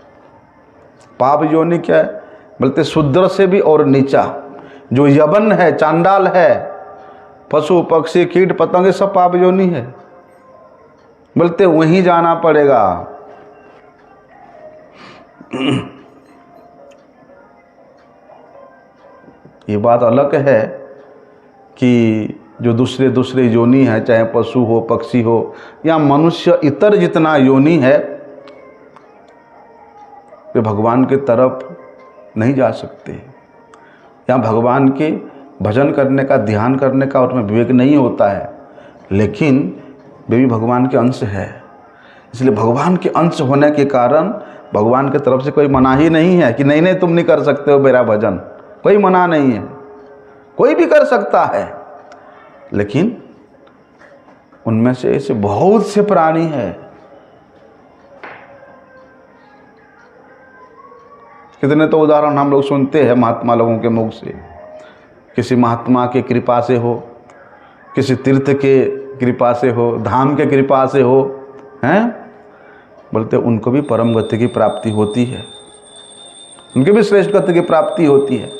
पाप योनि क्या है बोलते? शूद्र से भी और नीचा, जो यवन है, चांडाल है, पशु पक्षी कीट पतंगे सब पाप योनि है, बोलते वहीं जाना पड़ेगा। ये बात अलग है कि जो दूसरे योनि है, चाहे पशु हो, पक्षी हो या मनुष्य, इतर जितना योनि है, वे भगवान के तरफ नहीं जा सकते, या भगवान के भजन करने का, ध्यान करने का उनमें विवेक नहीं होता है। लेकिन वे भी भगवान के अंश है। इसलिए भगवान के अंश होने के कारण भगवान की तरफ से कोई मना ही नहीं है कि नहीं तुम नहीं कर सकते हो मेरा भजन। कोई मना नहीं है, कोई भी कर सकता है। लेकिन उनमें से ऐसे बहुत से प्राणी हैं, कितने तो उदाहरण हम लोग सुनते हैं महात्मा लोगों के मुख से। किसी महात्मा के कृपा से हो, किसी तीर्थ के कृपा से हो, धाम के कृपा से हो, हैं, बोलते उनको भी परम गति की प्राप्ति होती है, उनके भी श्रेष्ठ गति की प्राप्ति होती है।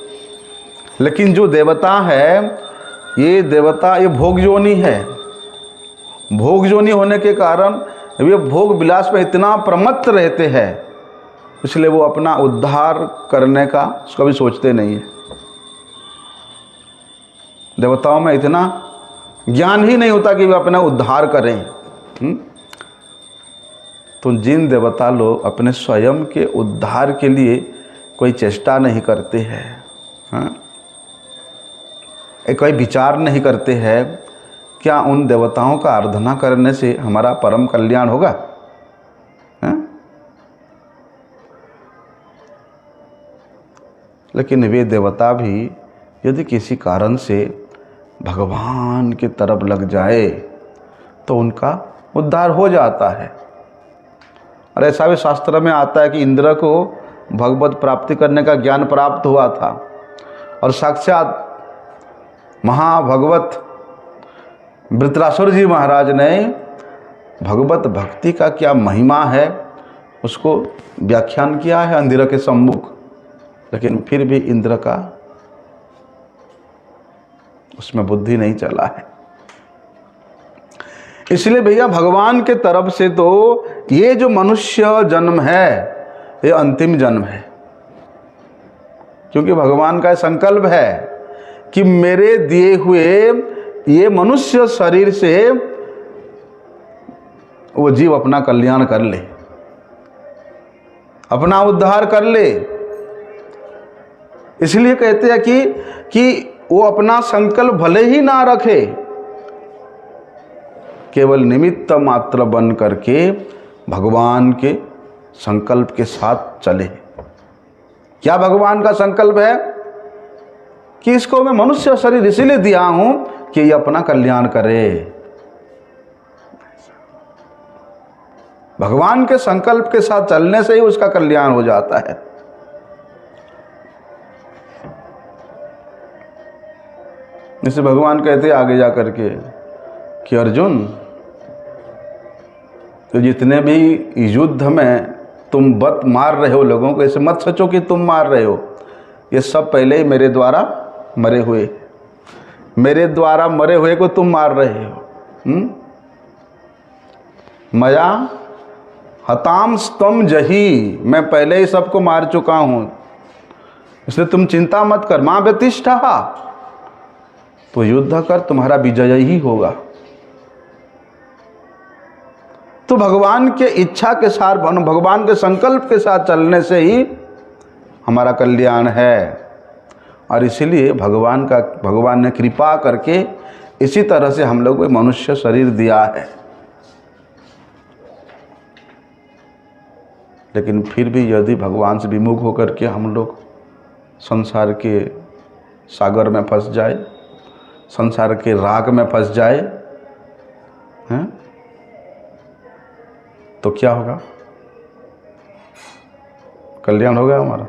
लेकिन जो देवता है, ये देवता ये भोग योनि है। भोग योनि होने के कारण वे भोग विलास में इतना प्रमत्त रहते हैं, इसलिए वो अपना उद्धार करने का कभी सोचते नहीं है। देवताओं में इतना ज्ञान ही नहीं होता कि वे अपना उद्धार करें। तो जिन देवता लोग अपने स्वयं के उद्धार के लिए कोई चेष्टा नहीं करते हैं, कोई विचार नहीं करते हैं, क्या उन देवताओं का आराधना करने से हमारा परम कल्याण होगा? लेकिन वे देवता भी यदि किसी कारण से भगवान की तरफ लग जाए तो उनका उद्धार हो जाता है। और ऐसा भी शास्त्र में आता है कि इंद्र को भगवत प्राप्ति करने का ज्ञान प्राप्त हुआ था और साक्षात महाभगवत वृत्रासुर जी महाराज ने भगवत भक्ति का क्या महिमा है उसको व्याख्यान किया है इंद्र के सम्मुख। लेकिन फिर भी इंद्र का उसमें बुद्धि नहीं चला है। इसलिए भैया भगवान के तरफ से तो ये जो मनुष्य जन्म है ये अंतिम जन्म है, क्योंकि भगवान का संकल्प है कि मेरे दिए हुए ये मनुष्य शरीर से वो जीव अपना कल्याण कर ले, अपना उद्धार कर ले। इसलिए कहते हैं कि वो अपना संकल्प भले ही ना रखे, केवल निमित्त मात्र बन करके भगवान के संकल्प के साथ चले। क्या भगवान का संकल्प है कि इसको मैं मनुष्य शरीर इसीलिए दिया हूं कि ये अपना कल्याण करे। भगवान के संकल्प के साथ चलने से ही उसका कल्याण हो जाता है। जैसे भगवान कहते आगे जा करके कि अर्जुन, तो जितने भी युद्ध में तुम बत मार रहे हो लोगों को, ऐसे मत सोचो कि तुम मार रहे हो, ये सब पहले ही मेरे द्वारा मरे हुए, मेरे द्वारा मरे हुए को तुम मार रहे हो। मया हताम स्तम जही, मैं पहले ही सबको मार चुका हूं, इसलिए तुम चिंता मत कर। मां व्यतिष्ठा, तो युद्ध कर, तुम्हारा विजय ही होगा। तो भगवान के इच्छा के साथ, भगवान के संकल्प के साथ चलने से ही हमारा कल्याण है। और इसीलिए भगवान ने कृपा करके इसी तरह से हम लोग को मनुष्य शरीर दिया है। लेकिन फिर भी यदि भगवान से विमुख होकर के हम लोग संसार के सागर में फंस जाए, संसार के राग में फंस जाए हैं, तो क्या होगा? कल्याण होगा हमारा?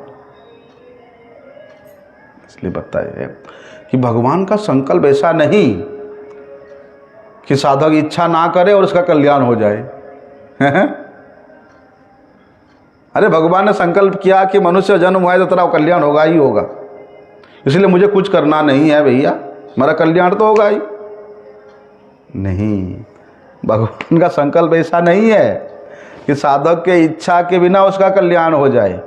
इसलिए बताइए कि भगवान का संकल्प ऐसा नहीं कि साधक इच्छा ना करे और उसका कल्याण हो जाए। अरे भगवान ने संकल्प किया कि मनुष्य जन्म हुआ है तो तेरा कल्याण होगा ही होगा, इसलिए मुझे कुछ करना नहीं है भैया, मेरा कल्याण तो होगा ही नहीं। भगवान का संकल्प ऐसा नहीं है कि साधक के इच्छा के बिना उसका कल्याण हो जाए।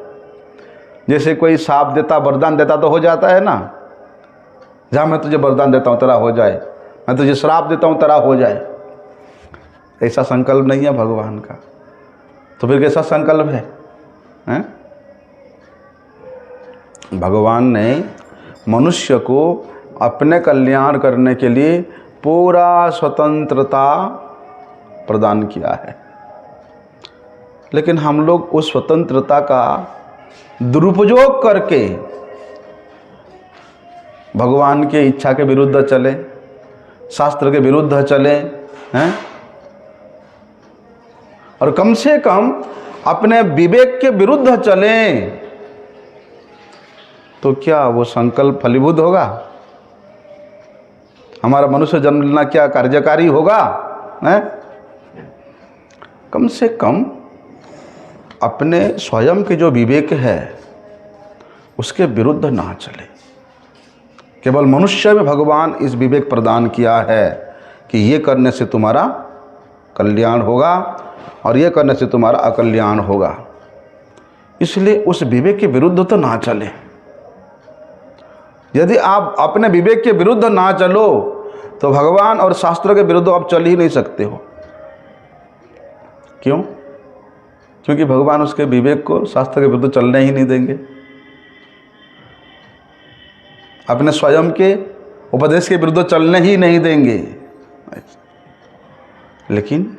जैसे कोई साप देता, वरदान देता तो हो जाता है ना, जहाँ मैं तुझे वरदान देता हूँ तेरा हो जाए, मैं तुझे श्राप देता हूँ तेरा हो जाए, ऐसा संकल्प नहीं है भगवान का। तो फिर कैसा संकल्प है, हैं? भगवान ने मनुष्य को अपने कल्याण करने के लिए पूरा स्वतंत्रता प्रदान किया है। लेकिन हम लोग उस स्वतंत्रता का दुरुपयोग करके भगवान के इच्छा के विरुद्ध चले, शास्त्र के विरुद्ध चले हैं, और कम से कम अपने विवेक के विरुद्ध चले, तो क्या वो संकल्प फलीभूत होगा? हमारा मनुष्य जन्म लेना क्या कार्यकारी होगा? हैं? कम से कम अपने स्वयं के जो विवेक है उसके विरुद्ध ना चले। केवल मनुष्य में भगवान इस विवेक प्रदान किया है कि ये करने से तुम्हारा कल्याण होगा और ये करने से तुम्हारा अकल्याण होगा, इसलिए उस विवेक के विरुद्ध तो ना चले। यदि आप अपने विवेक के विरुद्ध ना चलो तो भगवान और शास्त्र के विरुद्ध आप चल ही नहीं सकते हो। क्यों? क्योंकि भगवान उसके विवेक को शास्त्र के विरुद्ध चलने ही नहीं देंगे, अपने स्वयं के उपदेश के विरुद्ध चलने ही नहीं देंगे। लेकिन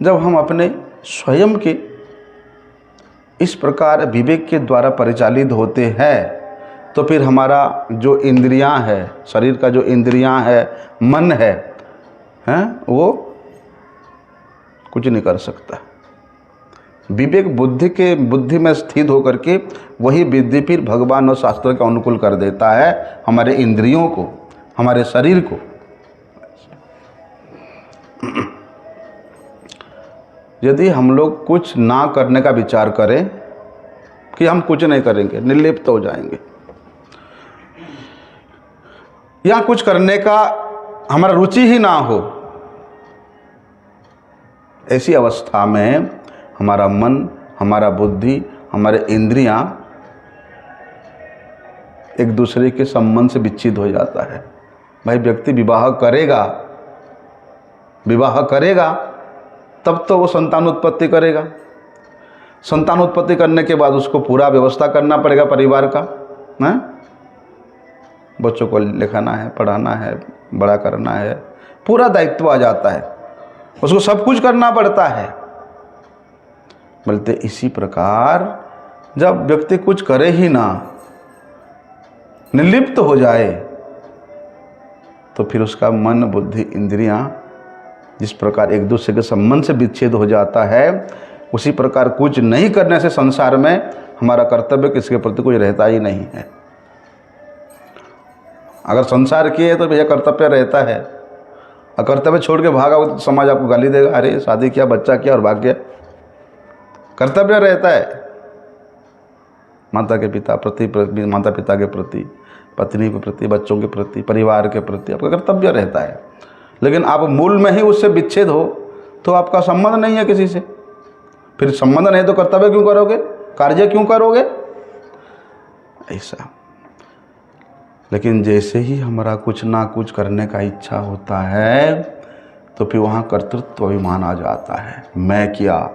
जब हम अपने स्वयं के इस प्रकार विवेक के द्वारा परिचालित होते हैं तो फिर हमारा जो इंद्रियां है, शरीर का जो इंद्रियां है, मन है, वो कुछ नहीं कर सकता। विवेक बुद्धि में स्थित होकर के वही बुद्धि फिर भगवान और शास्त्र के अनुकूल कर देता है हमारे इंद्रियों को, हमारे शरीर को। यदि हम लोग कुछ ना करने का विचार करें कि हम कुछ नहीं करेंगे, निर्लिप्त हो जाएंगे, या कुछ करने का हमारा रुचि ही ना हो, ऐसी अवस्था में हमारा मन, हमारा बुद्धि, हमारे इंद्रियां एक दूसरे के संबंध से विच्छिन्न हो जाता है। भाई व्यक्ति विवाह करेगा तब तो वो संतान उत्पत्ति करेगा। संतान उत्पत्ति करने के बाद उसको पूरा व्यवस्था करना पड़ेगा परिवार का, हैं? बच्चों को लिखाना है, पढ़ाना है, बड़ा करना है, पूरा दायित्व आ जाता है, उसको सब कुछ करना पड़ता है। बोलते इसी प्रकार जब व्यक्ति कुछ करे ही ना, निर्लिप्त हो जाए, तो फिर उसका मन, बुद्धि, इंद्रियां जिस प्रकार एक दूसरे के संबंध से विच्छेद हो जाता है, उसी प्रकार कुछ नहीं करने से संसार में हमारा कर्तव्य किसके प्रति कुछ रहता ही नहीं है। अगर संसार किए तो भैया कर्तव्य रहता है, और कर्तव्य छोड़ के भागा तो समाज आपको गाली देगा, अरे शादी किया, बच्चा किया और भाग गया। कर्तव्य रहता है माता के पिता प्रति, माता पिता के प्रति, पत्नी के प्रति, बच्चों के प्रति, परिवार के प्रति आपका कर्तव्य रहता है। लेकिन आप मूल में ही उससे विच्छेद हो तो आपका संबंध नहीं है किसी से। फिर संबंध नहीं तो कर्तव्य क्यों करोगे, कार्य क्यों करोगे, ऐसा। लेकिन जैसे ही हमारा कुछ ना कुछ करने का इच्छा होता है तो फिर वहाँ कर्तृत्व अभिमान आ जाता है। मैं किया,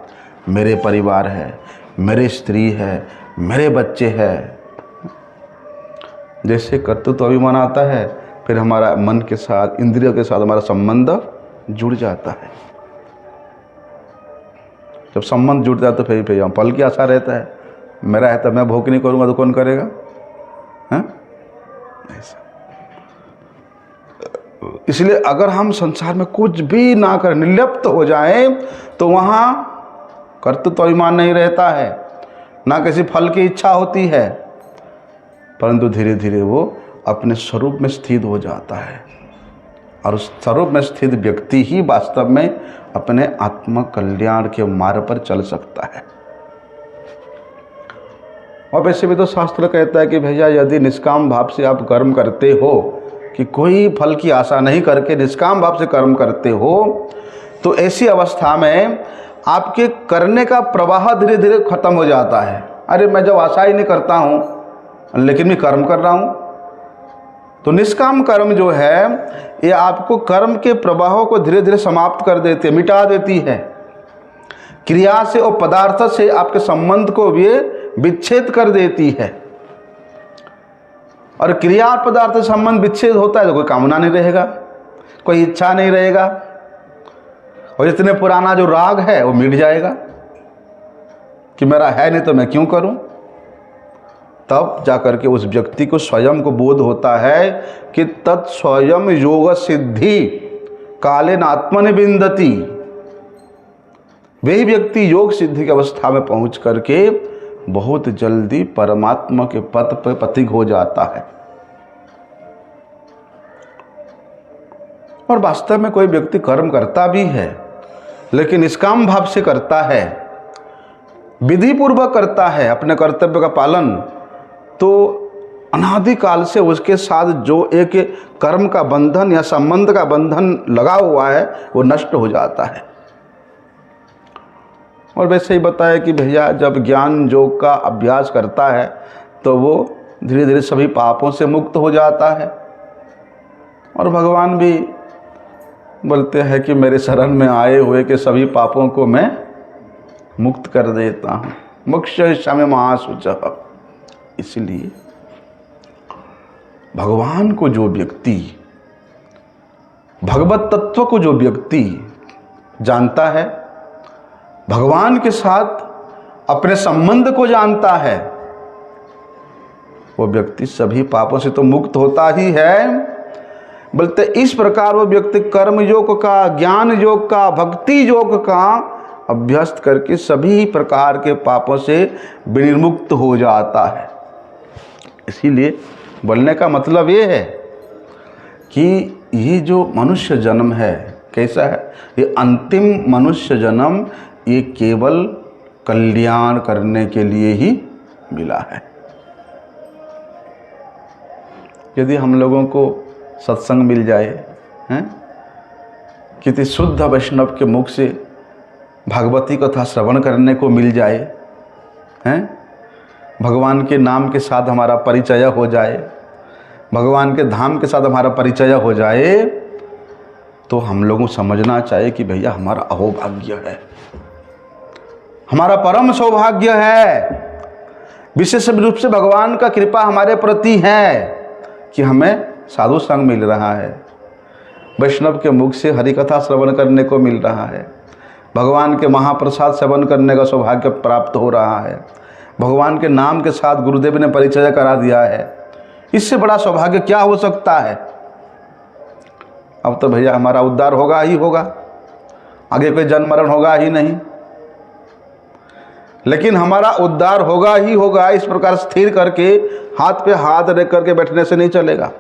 मेरे परिवार है, मेरे स्त्री है, मेरे बच्चे हैं। जैसे कर्तृत्व अभिमान आता है फिर हमारा मन के साथ, इंद्रियों के साथ हमारा संबंध जुड़ जाता है। जब संबंध जुड़ जाता है तो फिर फल की आशा रहता है, मेरा है तो मैं भोग नहीं करूँगा तो कौन करेगा, हैं? ऐसा। इसलिए अगर हम संसार में कुछ भी ना कर निर्लिप्त हो जाएं तो वहाँ कर्तृत्व अभिमान नहीं रहता है, ना किसी फल की इच्छा होती है, परंतु धीरे धीरे वो अपने स्वरूप में स्थित हो जाता है। और उस स्वरूप में स्थित व्यक्ति ही वास्तव में अपने आत्म कल्याण के मार्ग पर चल सकता है। और वैसे भी तो शास्त्र कहता है कि भैया यदि निष्काम भाव से आप कर्म करते हो, कि कोई फल की आशा नहीं करके निष्काम भाव से कर्म करते हो, तो ऐसी अवस्था में आपके करने का प्रवाह धीरे धीरे खत्म हो जाता है। अरे मैं जब आशा ही नहीं करता हूँ लेकिन मैं कर्म कर रहा हूँ, तो निष्काम कर्म जो है ये आपको कर्म के प्रवाहों को धीरे धीरे समाप्त कर देती है, मिटा देती है। क्रिया से और पदार्थ से आपके संबंध को भी विच्छेद कर देती है। और क्रिया और पदार्थ से संबंध विच्छेद होता है तो कोई कामना नहीं रहेगा, कोई इच्छा नहीं रहेगा, और इतने पुराना जो राग है वो मिट जाएगा कि मेरा है नहीं तो मैं क्यों करूं। तब जाकर के उस व्यक्ति को स्वयं को बोध होता है कि तत्स्वयं योग सिद्धि कालेन आत्मनिबिंदति। वही व्यक्ति योग सिद्धि की अवस्था में पहुंच करके बहुत जल्दी परमात्मा के पथ पर पथिक हो जाता है। और वास्तव में कोई व्यक्ति कर्म करता भी है लेकिन निष्काम भाव से करता है, विधि पूर्वक करता है अपने कर्तव्य का पालन, तो अनादिकाल से उसके साथ जो एक कर्म का बंधन या संबंध का बंधन लगा हुआ है वो नष्ट हो जाता है। और वैसे ही बताया कि भैया जब ज्ञान योग का अभ्यास करता है तो वो धीरे धीरे सभी पापों से मुक्त हो जाता है। और भगवान भी बोलते हैं कि मेरे शरण में आए हुए के सभी पापों को मैं मुक्त कर देता हूँ, मोक्ष समय महाशुचः। इसलिए भगवान को जो व्यक्ति, भगवत तत्व को जो व्यक्ति जानता है, भगवान के साथ अपने संबंध को जानता है, वो व्यक्ति सभी पापों से तो मुक्त होता ही है, बोलते इस प्रकार वो व्यक्ति कर्म योग का, ज्ञान योग का, भक्ति योग का अभ्यास करके सभी प्रकार के पापों से विनिर्मुक्त हो जाता है। इसीलिए बोलने का मतलब ये है कि ये जो मनुष्य जन्म है कैसा है, ये अंतिम मनुष्य जन्म ये केवल कल्याण करने के लिए ही मिला है। यदि हम लोगों को सत्संग मिल जाए, हैं, किसी शुद्ध वैष्णव के मुख से भागवती कथा श्रवण करने को मिल जाए, हैं, भगवान के नाम के साथ हमारा परिचय हो जाए, भगवान के धाम के साथ हमारा परिचय हो जाए, तो हम लोगों को समझना चाहिए कि भैया हमारा अहोभाग्य है, हमारा परम सौभाग्य है। विशेष रूप से भगवान का कृपा हमारे प्रति है कि हमें साधु संग मिल रहा है, वैष्णव के मुख से हरि कथा श्रवण करने को मिल रहा है, भगवान के महाप्रसाद सेवन करने का सौभाग्य प्राप्त हो रहा है, भगवान के नाम के साथ गुरुदेव ने परिचय करा दिया है। इससे बड़ा सौभाग्य क्या हो सकता है। अब तो भैया हमारा उद्धार होगा ही होगा, आगे कोई जन्म मरण होगा ही नहीं, लेकिन हमारा उद्धार होगा ही होगा। इस प्रकार स्थिर करके हाथ पे हाथ रख करके बैठने से नहीं चलेगा।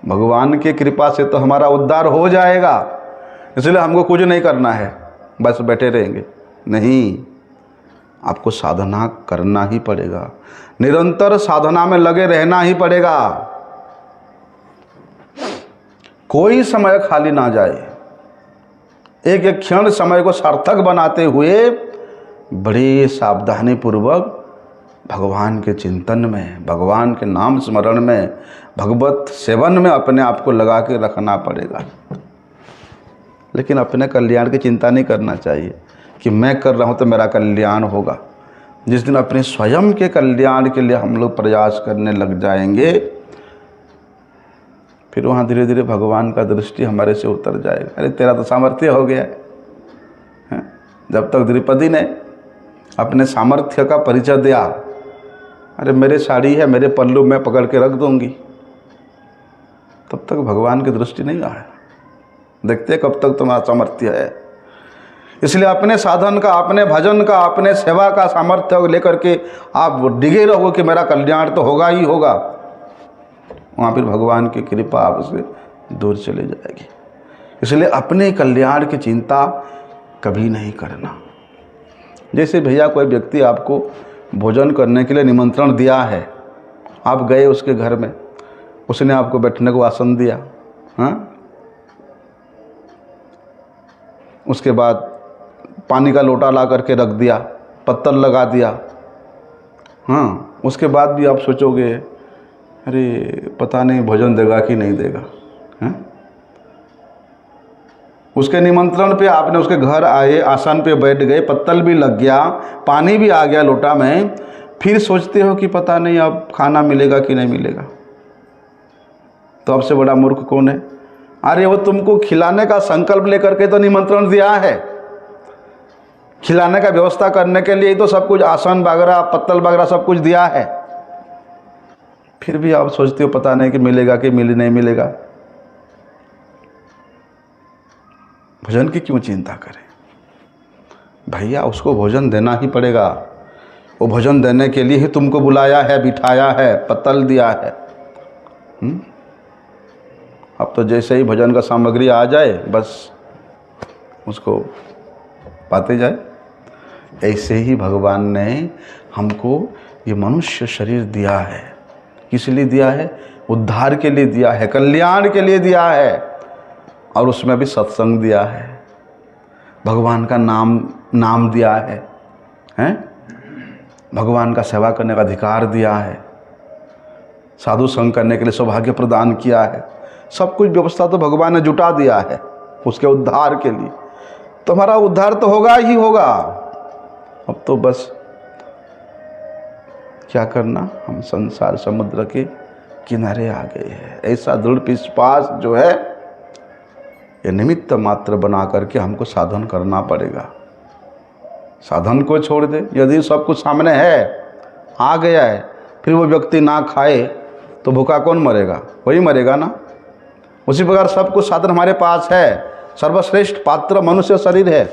भगवान की कृपा से तो हमारा उद्धार हो जाएगा, इसलिए हमको कुछ नहीं करना है, बस बैठे रहेंगे। नहीं, आपको साधना करना ही पड़ेगा, निरंतर साधना में लगे रहना ही पड़ेगा। कोई समय खाली ना जाए। एक एक क्षण समय को सार्थक बनाते हुए बड़े सावधानी पूर्वक भगवान के चिंतन में, भगवान के नाम स्मरण में, भगवत सेवन में अपने आप को लगा के रखना पड़ेगा। लेकिन अपने कल्याण की चिंता नहीं करना चाहिए कि मैं कर रहा हूँ तो मेरा कल्याण होगा। जिस दिन अपने स्वयं के कल्याण के लिए हम लोग प्रयास करने लग जाएंगे, फिर वहाँ धीरे धीरे भगवान का दृष्टि हमारे से उतर जाएगा। अरे तेरा तो सामर्थ्य हो गया है। जब तक द्रौपदी ने अपने सामर्थ्य का परिचय दिया, अरे मेरे साड़ी है, मेरे पल्लू में पकड़ के रख दूंगी, तब तक भगवान की दृष्टि नहीं आया। देखते कब तक तुम्हारा सामर्थ्य है। इसलिए अपने साधन का, अपने भजन का, अपने सेवा का सामर्थ्य लेकर के आप डिगे रहो कि मेरा कल्याण तो होगा ही होगा। वहाँ फिर भगवान की कृपा आपसे दूर चली जाएगी। इसलिए अपने कल्याण की चिंता कभी नहीं करना। जैसे भैया कोई व्यक्ति आपको भोजन करने के लिए निमंत्रण दिया है, आप गए उसके घर में, उसने आपको बैठने को आसन दिया, हाँ, उसके बाद पानी का लोटा ला करके रख दिया, पत्तल लगा दिया, हाँ, उसके बाद भी आप सोचोगे अरे पता नहीं भोजन देगा कि नहीं देगा, हैं? उसके निमंत्रण पे आपने उसके घर आए, आसन पे बैठ गए, पत्तल भी लग गया, पानी भी आ गया लोटा में, फिर सोचते हो कि पता नहीं अब खाना मिलेगा कि नहीं मिलेगा। तो आपसे बड़ा मूर्ख कौन है? अरे वो तुमको खिलाने का संकल्प लेकर के तो निमंत्रण दिया है, खिलाने का व्यवस्था करने के लिए तो सब कुछ, आसन वगैरह, पत्तल वगैरह सब कुछ दिया है, फिर भी आप सोचते हो पता नहीं कि मिलेगा कि नहीं मिलेगा। भोजन की क्यों चिंता करें भैया, उसको भोजन देना ही पड़ेगा। वो भोजन देने के लिए ही तुमको बुलाया है, बिठाया है, पत्तल दिया है। अब तो जैसे ही भोजन का सामग्री आ जाए बस उसको पाते जाए। ऐसे ही भगवान ने हमको ये मनुष्य शरीर दिया है। किस लिए दिया है? उद्धार के लिए दिया है, कल्याण के लिए दिया है। और उसमें भी सत्संग दिया है, भगवान का नाम दिया है, हैं? भगवान का सेवा करने का अधिकार दिया है, साधु संग करने के लिए सौभाग्य प्रदान किया है। सब कुछ व्यवस्था तो भगवान ने जुटा दिया है उसके उद्धार के लिए। तो हमारा उद्धार तो होगा ही होगा। अब तो बस क्या करना, हम संसार समुद्र के किनारे आ गए हैं। ऐसा दृढ़ विश्वास जो है ये निमित्त मात्र बना करके हमको साधन करना पड़ेगा। साधन को छोड़ दे, यदि सब कुछ सामने है, आ गया है, फिर वो व्यक्ति ना खाए तो भूखा कौन मरेगा? वही मरेगा ना। उसी प्रकार सब कुछ साधन हमारे पास है। सर्वश्रेष्ठ पात्र मनुष्य शरीर है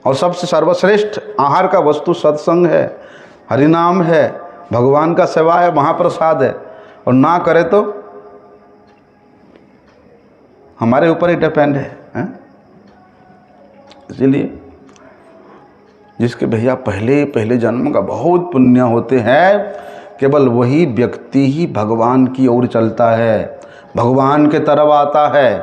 और सबसे सर्वश्रेष्ठ आहार का वस्तु सत्संग है, हरिनाम है, भगवान का सेवा है, महाप्रसाद है। और ना करे तो हमारे ऊपर ही डिपेंड है। इसीलिए जिसके भैया पहले जन्म का बहुत पुण्य होते हैं, केवल वही व्यक्ति ही भगवान की ओर चलता है, भगवान के तरफ आता है।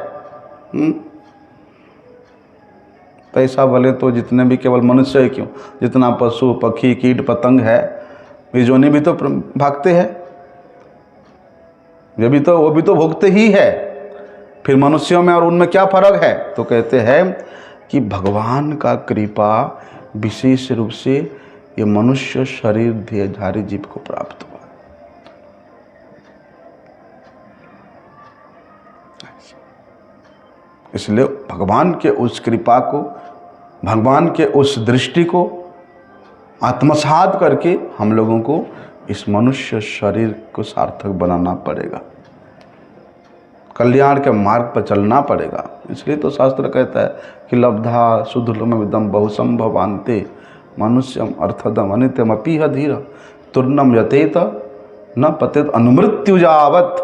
पैसा भले तो जितने भी केवल मनुष्य है, क्यों, जितना पशु पक्षी कीट पतंग है, ये जोनी भी तो भागते हैं, वो भी तो भोगते ही है। फिर मनुष्यों में और उनमें क्या फर्क है? तो कहते हैं कि भगवान का कृपा विशेष रूप से ये मनुष्य शरीर देहधारी जीव को प्राप्त हुआ। इसलिए भगवान के उस कृपा को भगवान के उस दृष्टि को आत्मसात करके हम लोगों को इस मनुष्य शरीर को सार्थक बनाना पड़ेगा, कल्याण के मार्ग पर चलना पड़ेगा। इसलिए तो शास्त्र कहता है कि लब्धा सुदुर्लभम विदम बहुसंभवान्ते मनुष्यम अर्थदम अनित्यम अपीह धीर तुर्नम यतेत न पतित अनुमृत्युजावत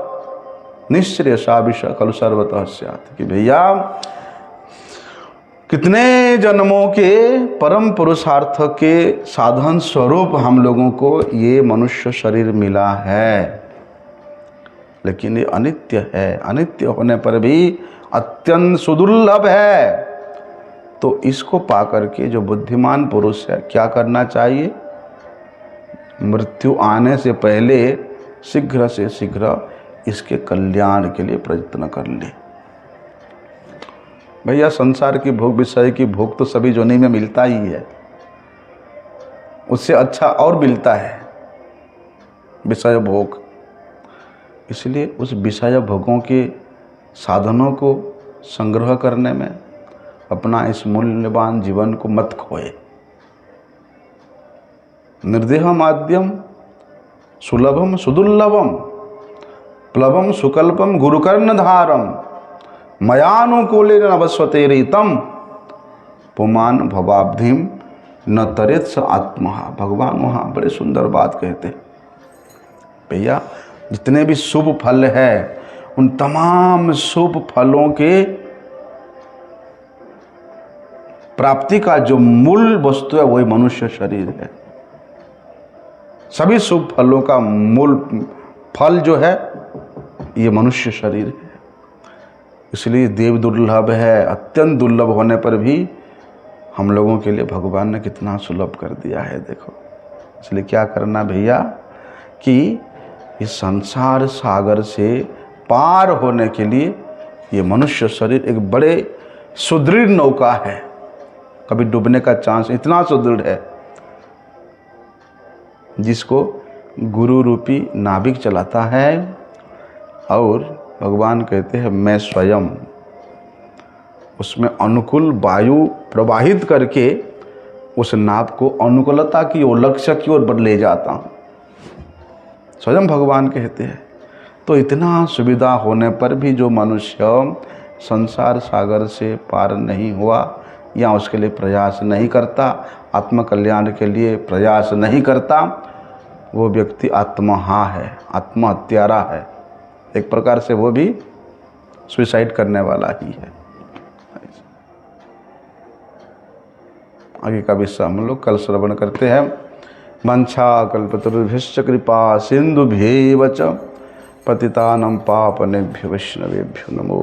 निश्रेयसा विषय खलु सर्वतः स्यात्। कि भैया कितने जन्मों के परम पुरुषार्थ के साधन स्वरूप हम लोगों को ये मनुष्य शरीर मिला है, लेकिन ये अनित्य है। अनित्य होने पर भी अत्यंत सुदुर्लभ है। तो इसको पाकर के जो बुद्धिमान पुरुष है क्या करना चाहिए? मृत्यु आने से पहले शीघ्र से शीघ्र इसके कल्याण के लिए प्रयत्न कर ले। भैया संसार की भोग, विषय की भोग तो सभी जोनी में मिलता ही है, उससे अच्छा और मिलता है विषय भोग। इसलिए उस विषय भोगों के साधनों को संग्रह करने में अपना इस मूल्यवान जीवन को मत खोए। निर्देह माध्यम सुलभम सुदुर्लभम प्लवम सुकल्पम गुरुकर्ण धारम मयानुकूले नवस्वते रीतम पुमान भवाब्धिम न तरेत स आत्मा। भगवान वहाँ बड़े सुंदर बात कहते हैं। भैया जितने भी शुभ फल है उन तमाम शुभ फलों के प्राप्ति का जो मूल वस्तु है वही मनुष्य शरीर है। सभी शुभ फलों का मूल फल जो है ये मनुष्य शरीर है। इसलिए देव दुर्लभ है। अत्यंत दुर्लभ होने पर भी हम लोगों के लिए भगवान ने कितना सुलभ कर दिया है, देखो। इसलिए क्या करना भैया कि इस संसार सागर से पार होने के लिए ये मनुष्य शरीर एक बड़े सुदृढ़ नौका है, कभी डूबने का चांस इतना सुदृढ़ है, जिसको गुरु रूपी नाविक चलाता है। और भगवान कहते हैं मैं स्वयं उसमें अनुकूल वायु प्रवाहित करके उस नाव को अनुकूलता की ओर, लक्ष्य की ओर ले जाता हूँ, स्वयं भगवान कहते हैं। तो इतना सुविधा होने पर भी जो मनुष्य संसार सागर से पार नहीं हुआ या उसके लिए प्रयास नहीं करता, आत्मकल्याण के लिए प्रयास नहीं करता, वो व्यक्ति आत्महा है, आत्महत्यारा है। एक प्रकार से वो भी सुसाइड करने वाला ही है। आगे का विषय हम लोग कल श्रवण करते हैं। वंशा कल्पतरुभ्यश्च कृपा सिंधुभ्यैव च पतितानां पावनेभ्यो वैष्णवेभ्यो नमो।